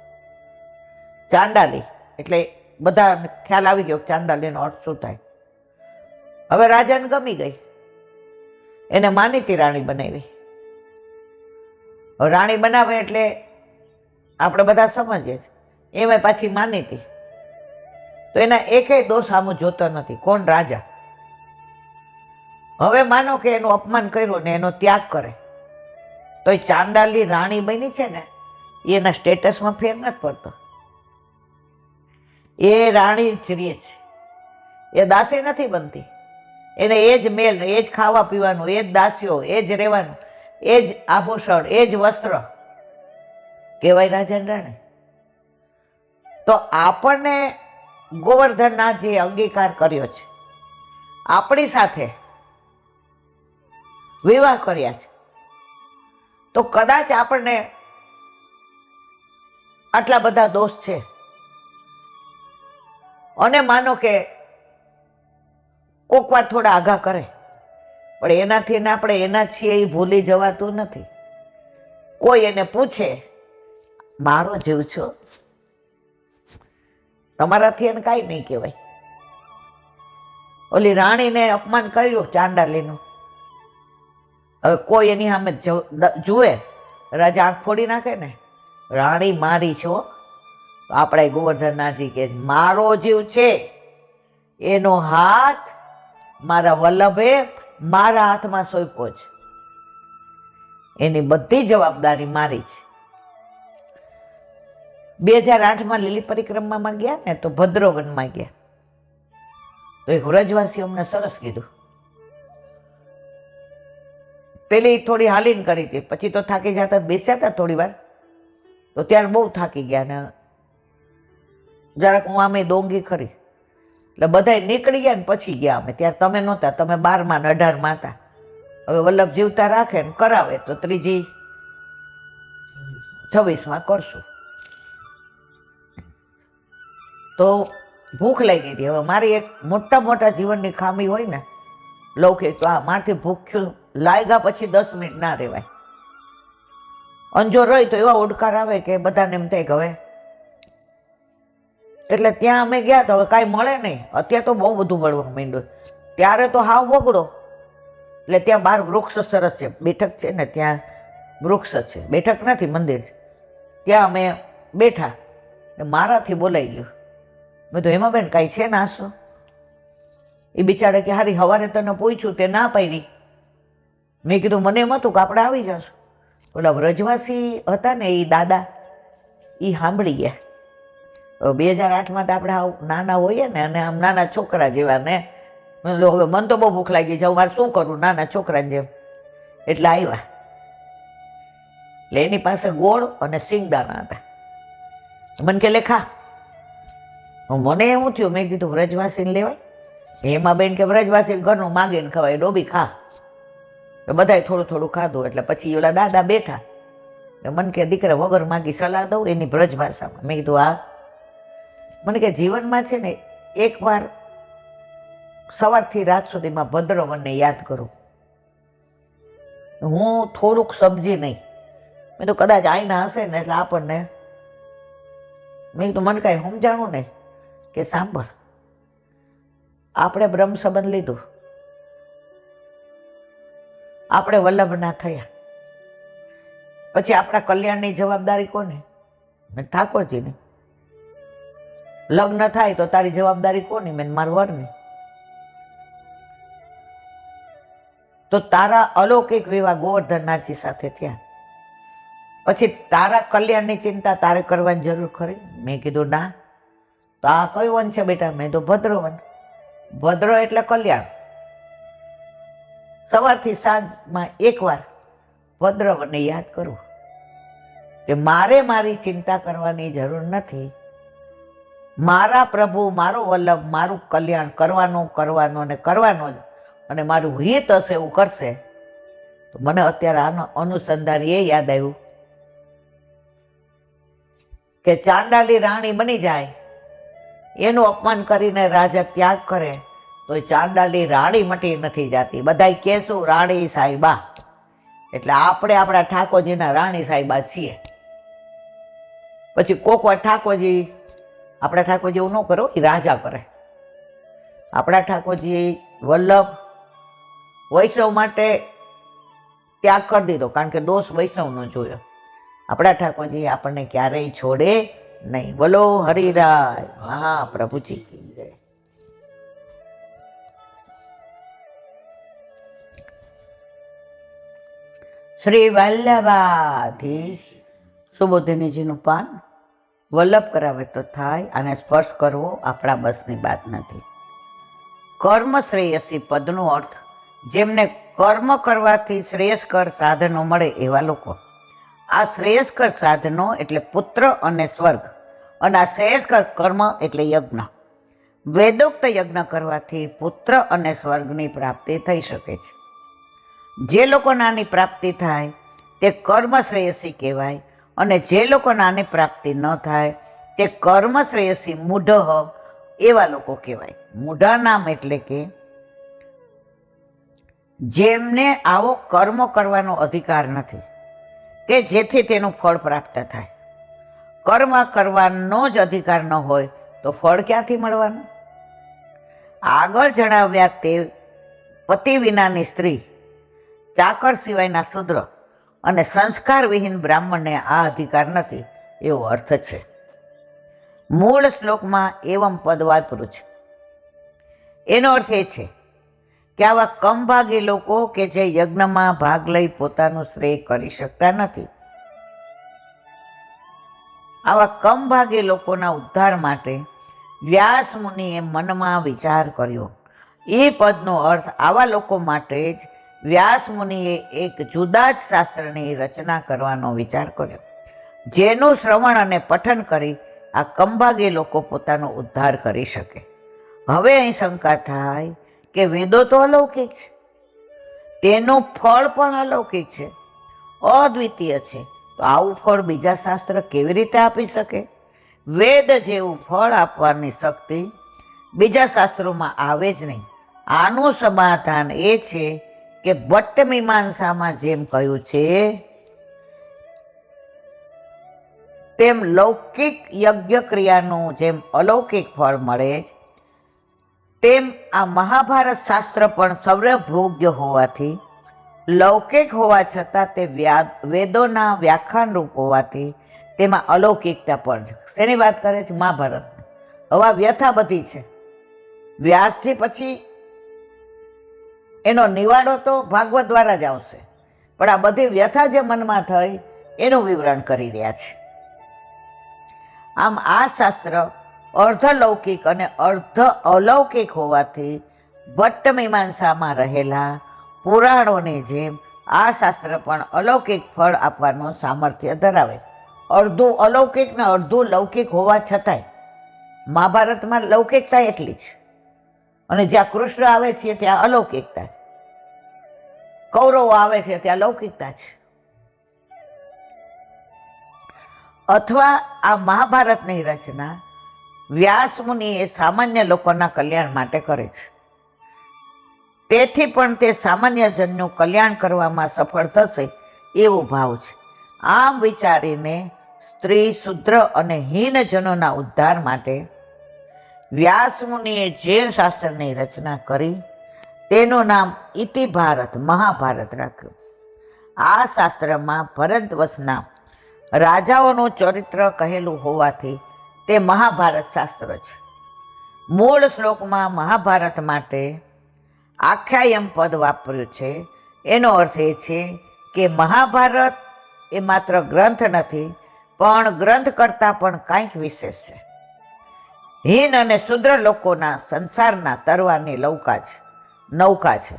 ચાંડાલી એટલે બધા ખ્યાલ આવી ગયો ચાંડાલીનો અર્થ શું થાય. હવે રાજાને ગમી ગઈ, એને માનીતી રાણી બનાવી. રાણી બનાવે એટલે આપણે બધા સમજીએ છીએ, એમાં પાછી માનીતી, તો એના એકેય દોષ સામું જોતો નથી. કોણ? રાજા. હવે માનો કે એનું અપમાન કર્યું ને એનો ત્યાગ કરે, તો એ ચાંડાલી રાણી બની છે ને, એના સ્ટેટસમાં ફેર નથી પડતો. એ રાણી જ રહે છે, એ દાસી નથી બનતી, એને એ જ મેલ, એ જ ખાવા પીવાનું, એ જ દાસીઓ, એ જ રહેવાનું, એ જ આભૂષણ, એ જ વસ્ત્ર કહેવાય રાજા રાણી. તો આપણને ગોવર્ધનનાથજીએ અંગીકાર કર્યો છે, આપણી સાથે વિવાહ કર્યા છે. તો કદાચ આપણને આટલા બધા દોષ છે અને માનો કે કોક વાર થોડા આઘા કરે, પણ એનાથી આપણે એના છીએ એ ભૂલી જવાતું નથી. કોઈ એને પૂછે મારો જીવ છો, તમારાથી એને કાંઈ નહીં કહેવાય. ઓલી રાણીને અપમાન કર્યું ચાંડાલીનું, હવે કોઈ એની સામે જુએ, રાજા આંખ ફોડી નાખે ને, રાણી મારી છો. તો આપણે ગોવર્ધનનાથજી કે મારો જીવ છે, એનો હાથ મારા વલ્લભે મારા હાથમાં સોંપ્યો છે, એની બધી જવાબદારી મારી છે. 2008માં લીલી પરિક્રમામાં ગયા ને, તો ભદ્રવનમાં ગયા, તો એક વ્રજવાસી અમને સરસ કીધું. પેલી થોડી હાલીને કરી હતી, પછી તો થાકી જતા, બેસ્યા હતા થોડી વાર, તો ત્યારે બહુ થાકી ગયા ને જરાક હું આમે ડોંગી ખરી, એટલે બધા નીકળી ગયા ને પછી ગયા અમે. ત્યારે તમે નહોતા, તમે 12માં ને 18માં હતા. હવે વલ્લભ જીવતા રાખે ને કરાવે તો ત્રીજી 26માં કરશું. તો ભૂખ લાગી હતી. હવે મારી એક મોટા જીવનની ખામી હોય ને લૌકિક, તો આ મારથી ભૂખ્યું લાગ્યા પછી 10 મિનિટ ના રહેવાય. અંજો રહી તો એવા ઓડકાર આવે કે બધાને એમ થાય કે હવે, એટલે ત્યાં અમે ગયા તો હવે કાંઈ મળે નહીં. અત્યારે તો બહુ બધું મળવાનું માંડ્યું, ત્યારે તો હાવ વગડો. એટલે ત્યાં બહાર વૃક્ષ સરસ છે, બેઠક છે ને, ત્યાં વૃક્ષ છે, બેઠક નથી મંદિર છે, ત્યાં અમે બેઠા. મારાથી બોલાઈ ગયું. મેં તો હેમાબેન કાંઈ છે નાસ્તો? એ બિચારે કે હારી સવારે તને પૂછ્યું તે ના પાડી. મેં કીધું મને એમ હતું કે આપણે આવી જશું. ઓલા વ્રજવાસી હતા ને એ દાદા, એ સાંભળી ગયા. 2008માં તો આપણે આવું નાના હોઈએ ને, અને આમ નાના છોકરા જેવા ને, હવે મને તો બહુ ભૂખ લાગી છે, મારે શું કરું નાના છોકરાને જેમ. એટલે આવ્યા. એટલે એની પાસે ગોળ અને સિંગદાણા હતા. મને કે લેખા. મને એવું થયું, મેં કીધું વ્રજવાસીને લેવાય? એમાં બેન કે વ્રજવાસીને ઘરનું માગીને ખવાય, ડોબી ખા. બધાએ થોડું થોડું ખાધું. એટલે પછી ઓલા દાદા બેઠા, મને કે દીકરા વગર માગી સલાહ દઉં એની બ્રજ ભાષામાં. મેં કીધું હા. મને કે જીવનમાં છે ને એકવાર સવારથી રાત સુધીમાં ભદ્રવનને યાદ કરું. હું થોડુંક સમજી નહીં, મેં તો કદાચ આઈના હશે ને એટલે આપણને. મેં કીધું મને કાંઈ સમજાણું નહીં. કે સાંભળ, આપણે બ્રહ્મ સંબંધ લીધું, આપણે વલ્લભના થયા, પછી આપણા કલ્યાણની જવાબદારી કોને? ઠાકોરજીની. લગ્ન થાય તો તારી જવાબદારી કોની? મેં મારા વરની. તો તારા અલૌકિક વિવાહ ગોવર્ધનનાથજી સાથે થયા, પછી તારા કલ્યાણની ચિંતા તારે કરવાની જરૂર ખરી? મેં કીધું ના. તો આ કયું વન છે બેટા? મેં તો ભદ્રવન. ભદ્ર એટલે કલ્યાણ. સવારથી સાંજમાં એકવાર ભદ્રવનને યાદ કરું કે મારે મારી ચિંતા કરવાની જરૂર નથી. મારા પ્રભુ, મારો વલ્લભ, મારું કલ્યાણ કરવાનું ને કરવાનું જ, અને મારું હિત હશે એવું કરશે. તો મને અત્યારે આનો અનુસંધાન એ યાદ આવ્યું કે ચાંડાલી રાણી બની જાય, એનું અપમાન કરીને રાજા ત્યાગ કરે, તો એ ચાંડાલી રાણી મટી નથી જાતી. બધાય કહેશું રાણી સાહેબા. એટલે આપણે આપણા ઠાકોરજીના રાણી સાહેબા છીએ. પછી કોક વાર ઠાકોરજી, આપણા ઠાકોરજી એવું ન કરો, એ રાજા કરે. આપણા ઠાકોરજી વલ્લભ વૈષ્ણવ માટે ત્યાગ કરી દીધો, કારણ કે દોષ વૈષ્ણવનો જોયો. આપણા ઠાકોરજી આપણને ક્યારેય છોડે નહીં. બોલો હરિરાય મહાપ્રભુજી કી જય. શ્રી વલ્લભાધીશ. સુબોધિનીજીનું પાન વલ્લભ કરાવે તો થાય, આને સ્પર્શ કરવો આપણા બસની વાત નથી. કર્મ શ્રેયસી પદનો અર્થ જેમને કર્મ કરવાથી શ્રેયસ્કર સાધનો મળે એવા લોકો. આ શ્રેયસ્કર સાધનો એટલે પુત્ર અને સ્વર્ગ, અને આ શ્રેયસ્કર કર્મ એટલે યજ્ઞ. વેદોક્ત યજ્ઞ કરવાથી પુત્ર અને સ્વર્ગની પ્રાપ્તિ થઈ શકે છે. જે લોકોને આની પ્રાપ્તિ થાય તે કર્મ શ્રેયસી કહેવાય, અને જે લોકોને આની પ્રાપ્તિ ન થાય તે કર્મ શ્રેયસી મૂઢ એવા લોકો કહેવાય. મૂઢા નામ એટલે કે જેમને આવો કર્મ કરવાનો અધિકાર નથી કે જેથી તેનું ફળ પ્રાપ્ત થાય. કર્મ કરવાનો જ અધિકાર ન હોય તો ફળ ક્યાંથી મળવાનું? આગળ જણાવ્યા તે પતિ વિનાની સ્ત્રી, ચાકર સિવાયના શૂદ્ર અને સંસ્કાર વિહીન બ્રાહ્મણને આ અધિકાર નથી એવો અર્થ છે. મૂળ શ્લોકમાં એવમ પદ વાપર્યું છે. એનો અર્થ એ છે કે આવા કમભાગી લોકો કે જે યજ્ઞમાં ભાગ લઈ પોતાનું શ્રેય કરી શકતા નથી, આવા કમભાગી લોકોના ઉદ્ધાર માટે વ્યાસ મુનિએ મનમાં વિચાર કર્યો. એ પદનો અર્થ આવા લોકો માટે જ વ્યાસ મુનિએ એક જુદા જ શાસ્ત્રની રચના કરવાનો વિચાર કર્યો, જેનું શ્રવણ અને પઠન કરી આ કમભાગી લોકો પોતાનો ઉદ્ધાર કરી શકે. હવે અહીં શંકા થાય કે વેદો તો અલૌકિક છે, તેનું ફળ પણ અલૌકિક છે, અદ્વિતીય છે, તો આવું ફળ બીજા શાસ્ત્ર કેવી રીતે આપી શકે? વેદ જેવું ફળ આપવાની શક્તિ બીજા શાસ્ત્રોમાં આવે જ નહીં. આનું સમાધાન એ છે કે ભટ્ટ મીમાંસામાં જેમ કહ્યું છે તેમ લૌકિક યજ્ઞ ક્રિયાનું જેમ અલૌકિક ફળ મળે તેમ આ મહાભારત શાસ્ત્ર પણ સર્વભોગ્ય હોવાથી, લૌકિક હોવા છતાં તે વેદોના વ્યાખ્યાન રૂપ હોવાથી તેમાં અલૌકિકતા પણ છે. શેની વાત કરે છે? મહાભારત. હવે આ વ્યથા બધી છે. વ્યાસજી પછી એનો નિવાડો તો ભાગવત દ્વારા જ આવશે, પણ આ બધી વ્યથા જે મનમાં થઈ એનું વિવરણ કરી રહ્યા છે. આમ આ શાસ્ત્ર અર્ધલૌકિક અને અર્ધ અલૌકિક હોવાથી ભટ્ટ મીમાંસામાં રહેલા પુરાણોની જેમ આ શાસ્ત્ર પણ અલૌકિક ફળ આપવાનું સામર્થ્ય ધરાવે. અડધું અલૌકિક ને અડધું લૌકિક હોવા છતાંય મહાભારતમાં લૌકિકતા એટલી જ, અને જ્યાં કૃષ્ણ આવે છે ત્યાં અલૌકિકતા છે, કૌરવો આવે છે ત્યાં લૌકિકતા છે. અથવા આ મહાભારતની રચના વ્યાસ મુનિએ સામાન્ય લોકોના કલ્યાણ માટે કરે છે, તેથી પણ તે સામાન્ય જનનું કલ્યાણ કરવામાં સફળ થશે એવો ભાવ છે. આમ વિચારીને સ્ત્રી, શુદ્ર અને હીનજનોના ઉદ્ધાર માટે વ્યાસ મુનિએ જે શાસ્ત્રની રચના કરી તેનું નામ ઇતિભારત, મહાભારત રાખ્યું. આ શાસ્ત્રમાં ભરતવંશના રાજાઓનું ચરિત્ર કહેલું હોવાથી તે મહાભારત શાસ્ત્ર છે. મૂળ શ્લોકમાં મહાભારત માટે આખ્યાયમ પદ વાપર્યું છે. એનો અર્થ એ છે કે મહાભારત એ માત્ર ગ્રંથ નથી, પણ ગ્રંથ કરતાં પણ કંઈક વિશેષ છે. હીન અને શુદ્ર લોકોના સંસારના તરવાની નૌકા છે.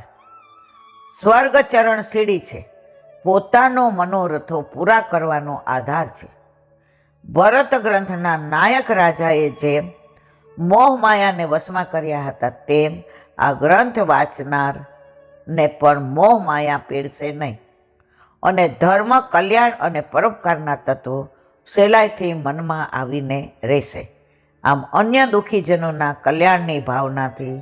સ્વર્ગચરણ સીડી છે. પોતાનો મનોરથો પૂરા કરવાનો આધાર છે. ભરત ગ્રંથના નાયક રાજાએ જેમ મોહમાયાને વશમાં કર્યા હતા, તેમ આ ગ્રંથ વાંચનારને પણ મોહમાયા પીડશે નહીં, અને ધર્મ, કલ્યાણ અને પરોપકારના તત્વો સહેલાઈથી મનમાં આવીને રહેશે. આમ અન્ય દુઃખીજનોના કલ્યાણની ભાવનાથી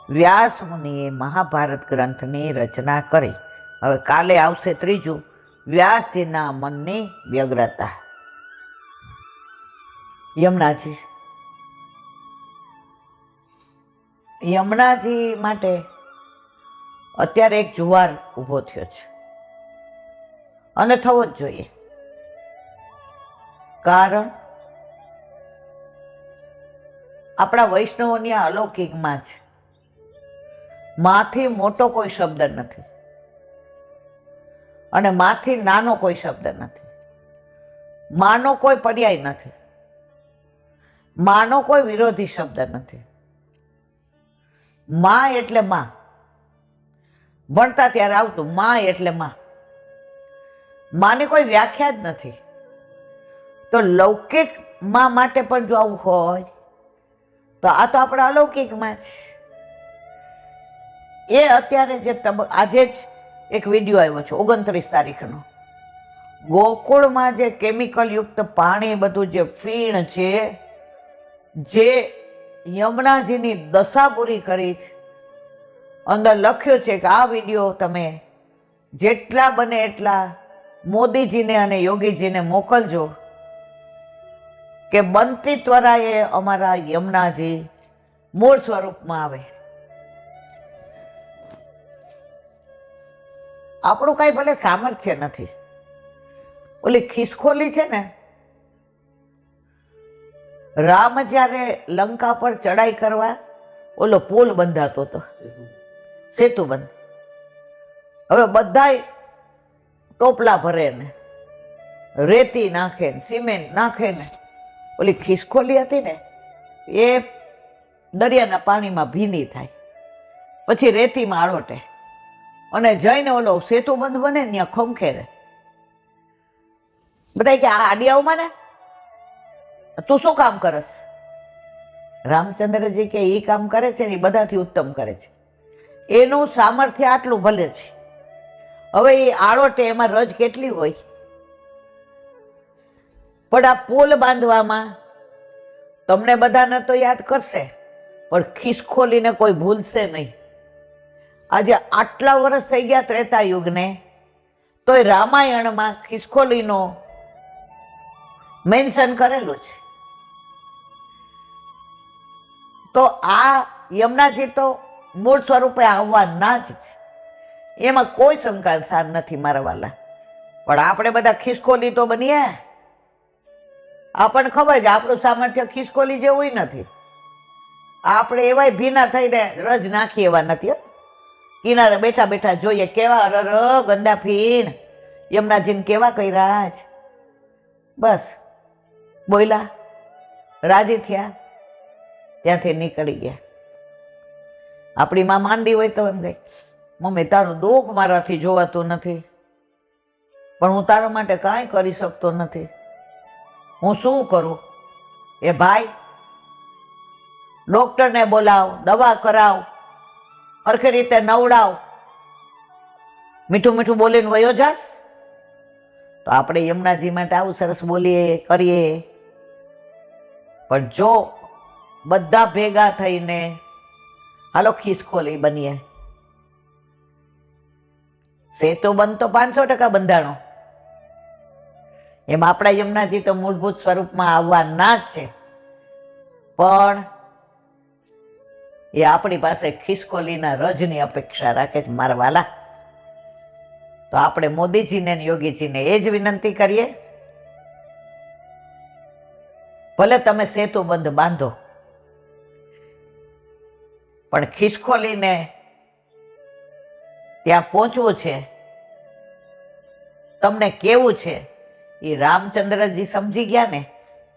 વ્યાસ મુનિએ મહાભારત ગ્રંથની રચના કરી. હવે કાલે આવશે ત્રીજું, વ્યાસજીના મનની વ્યગ્રતા. યમુનાજી માટે અત્યારે એક જુવાર ઊભો થયો છે, અને થવો જ જોઈએ. કારણ આપણા વૈષ્ણવોની આ અલૌકિકમાં છે. માથી મોટો કોઈ શબ્દ નથી અને માથી નાનો કોઈ શબ્દ નથી. માનો કોઈ પર્યાય નથી, માનો કોઈ વિરોધી શબ્દ નથી. માં એટલે માં. ભણતા ત્યારે આવતું માં એટલે માં. માની કોઈ વ્યાખ્યા જ નથી. તો લૌકિક માં માટે પણ જો આવું હોય તો આ તો આપણા અલૌકિક માં છે. એ અત્યારે જે આજે જ એક વિડીયો આવ્યો છે 29 તારીખનો. ગોકુળમાં જે કેમિકલ યુક્ત પાણી બધું જે ફીણ છે, જે યમુનાજીની દશા પૂરી કરી છે, અંદર લખ્યું છે કે આ વિડીયો તમે જેટલા બને એટલા મોદીજીને અને યોગીજીને મોકલજો કે બનતી ત્વરાએ અમારા યમુનાજી મૂળ સ્વરૂપમાં આવે. આપણું કાંઈ ભલે સામર્થ્ય નથી. ઓલી ખિસકોલી છે ને, રામ જ્યારે લંકા પર ચડાઈ કરવા ઓલો પુલ બંધાતો હતો, સેતુ બંધ. હવે બધાય ટોપલા ભરે ને રેતી નાખે ને સિમેન્ટ નાખે ને, ઓલી ખિસકોલી હતી ને એ દરિયાના પાણીમાં ભીની થાય, પછી રેતીમાં આળોટે અને જઈને ઓલો સેતુ બંધ બને ને ત્યાં ખમખેરે. બધા કે આ આડિયાઓમાં ને તું શું કામ કરસ? રામચંદ્રજી કે એ કામ કરે છે ને એ બધાથી ઉત્તમ કરે છે. એનું સામર્થ્ય આટલું ભલે છે. હવે એ આળોટે એમાં રજ કેટલી હોય. પણ આ પુલ બાંધવામાં તમને બધાને તો યાદ કરશે, પણ ખિસકોલીને કોઈ ભૂલશે નહીં. આજે આટલા વર્ષ થઈ ગયા ત્રેતા યુગને, તોય રામાયણમાં ખિસકોલીનો મેન્શન કરેલું છે. તો આ યમુનાજી તો મૂળ સ્વરૂપે આવવાના જ છે, એમાં કોઈ શંકા સાર નથી મારા વાલા. પણ આપણે બધા ખિસકોલી તો બનીએ. આપણને ખબર છે આપણું સામર્થ્ય ખિસકોલી જેવું નથી. આપણે એવાય ભીના થઈને રજ નાખી એવા નથી. કિનારે બેઠા બેઠા જોઈએ કેવા ગંદા ફીણ યમુનાજીને કેવા કર્યા છે. બસ બોયલા, રાજી થયા, ત્યાંથી નીકળી ગયા. આપણી માં માંદી હોય તો એમ કહે, મમ્મી તારું દુઃખ મારાથી જોવાતું નથી, પણ હું તારા માટે કાંઈ કરી શકતો નથી. હું શું કરું? એ ભાઈ, ડોક્ટરને બોલાવ, દવા કરાવ, સરખી રીતે નવડાવ, મીઠું મીઠું બોલીને વયો જાસ. તો આપણે યમુનાજી માટે આવું સરસ બોલીએ કરીએ. પણ જો બધા ભેગા થઈને હાલો ખિસકોલી બનીએ, સેતુ બંધ તો 500% બંધાણો. એમ આપણા યમુનાજી તો મૂળભૂત સ્વરૂપમાં આવવાના જ છે, પણ એ આપણી પાસે ખિસકોલીના રજની અપેક્ષા રાખે છે મારા વાલા. તો આપણે મોદીજીને અને યોગીજીને એ જ વિનંતી કરીએ, ભલે તમે સેતુ બંધ બાંધો, પણ ખિસકોલીને ત્યાં પહોંચવું છે. તમને કેવું છે એ રામચંદ્રજી સમજી ગયા ને,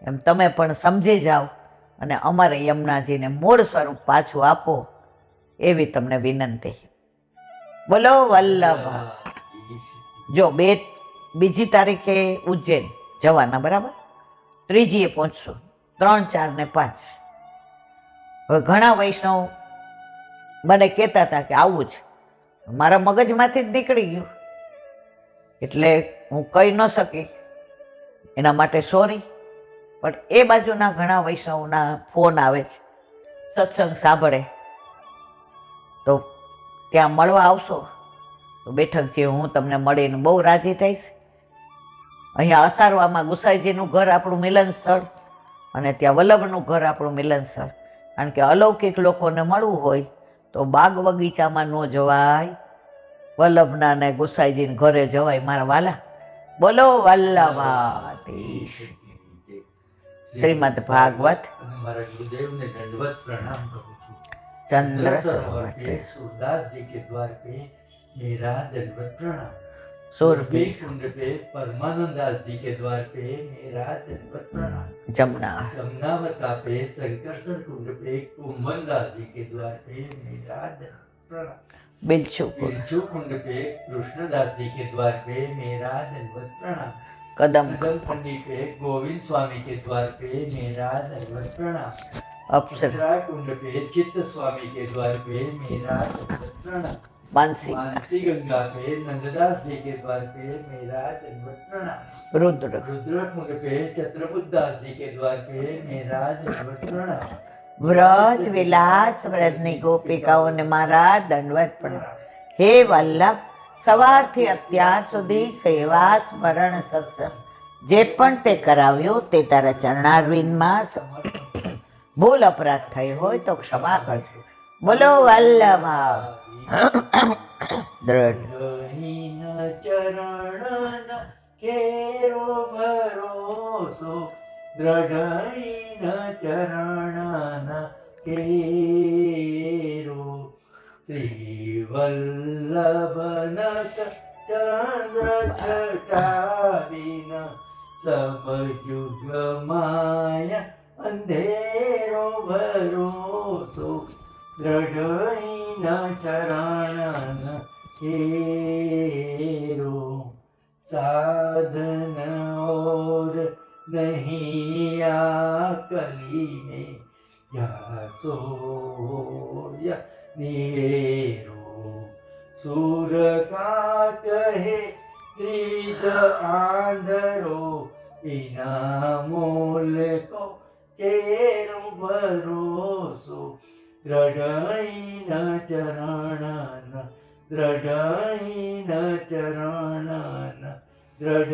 એમ તમે પણ સમજી જાઓ અને અમારે યમુનાજીને મૂળ સ્વરૂપ પાછું આપો એવી તમને વિનંતી. બોલો વલ્લભ. જો બીજી તારીખે ઉજ્જૈન જવાના, બરાબર? 3જી પહોંચશું, 3, 4 ને 5. હવે ઘણા વૈષ્ણવ મને કહેતા હતા કે આવું જ, મારા મગજમાંથી જ નીકળી ગયું એટલે હું કહી ન શકી, એના માટે સોરી. પણ એ બાજુના ઘણા વૈષ્ણવના ફોન આવે છે, સત્સંગ સાંભળે તો ત્યાં મળવા આવશો તો બેઠક છે, હું તમને મળીને બહુ રાજી થઈશ. અહીંયા અસારવામાં ગુસાઈજીનું ઘર આપણું મિલન સ્થળ અને ત્યાં વલ્લભનું ઘર આપણું મિલન સ્થળ. કારણ કે અલૌકિક લોકોને મળવું હોય તો બાગ બગીચામાં ન જવાય, વલ્લભના ને ગુસાઈજીને ઘરે જવાય મારા વાલા. બોલો વલ્લભાધીશ. શ્રીમદ ભાગવત. મારા ગુરુદેવને દંડવત પ્રણામ કરું છું. ચંદ્ર સરોવર સુરદાસજી કે દ્વાર पे मेरा दंडवत प्रणाम. सुरभि कुंड पे परमानंद दास जी के द्वार पे मेरा दंडवत प्रणाम। जमुना जमुनावता पे संकर्षण कुंड पे कुंभन दास जी के द्वार पे मेरा दंडवत प्रणाम। बिलचुपुर बिरजू कुंड पे कृष्णदास जी के द्वार पे मेरा दंडवत प्रणाम। कदम कदम खंडी पे गोविंद स्वामी के द्वार पे मेरा दंडवत प्रणाम। अप्सर अप्सरा कुंड पे चित्त स्वामी के द्वार पे मेरा दंडवत प्रणाम। मानसी मानसी गंगा पे नंददास जी के द्वार पे मेरा दंडवत प्रणाम। रुद्र रुद्र कुंड पे छत्रबुद्ध दास जी के द्वार पे मेरा दंडवत प्रणाम। વ્રજ વિલાસ વ્રજની ગોપિકાઓને મારા દંડવત પ્રણામ. હે વલ્લભ, સવારથી અત્યાર સુધી સેવા સ્મરણ સત્સંગ જે પણ તે કરાવ્યું તે તારા ચરણારવિંદમાં ભૂલ અપરાધ થઈ હોય તો ક્ષમા કરજો. બોલો વલ્લભા દ્રઢ દહીન ચરણ કેરો ભરોસો દ્રઢહીન ચરણ કેરો શ્રી વલ્લભનક ચંદ્ર છટાવીન સબ યુગ માયા અંધેરો ભરોસો દ્રઢહીન ચરણ કેરો साधन और नहीं कली में जासो या नीरो सूर का कहे त्रिविध आंधरो बिना मोल को चेरो भरोसो दृढ़ चरण दृढ़ चरण दृढ़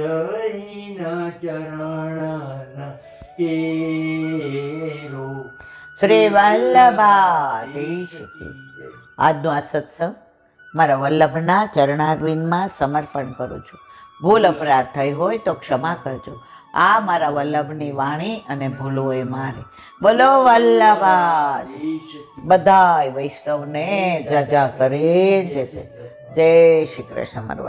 चरण केरो શ્રી વલ્લભાધીશ. આજનો આ સત્સંગ મારા વલ્લભના ચરણારવિંદમાં સમર્પણ કરું છું. ભૂલ અપરાધ થઈ હોય તો ક્ષમા કરજો. આ મારા વલ્લભની વાણી અને ભૂલો એ મારી. બોલો વલ્લભાધીશ. બધાય વૈષ્ણવને જજા કરે જય શ્રી કૃષ્ણ. મારું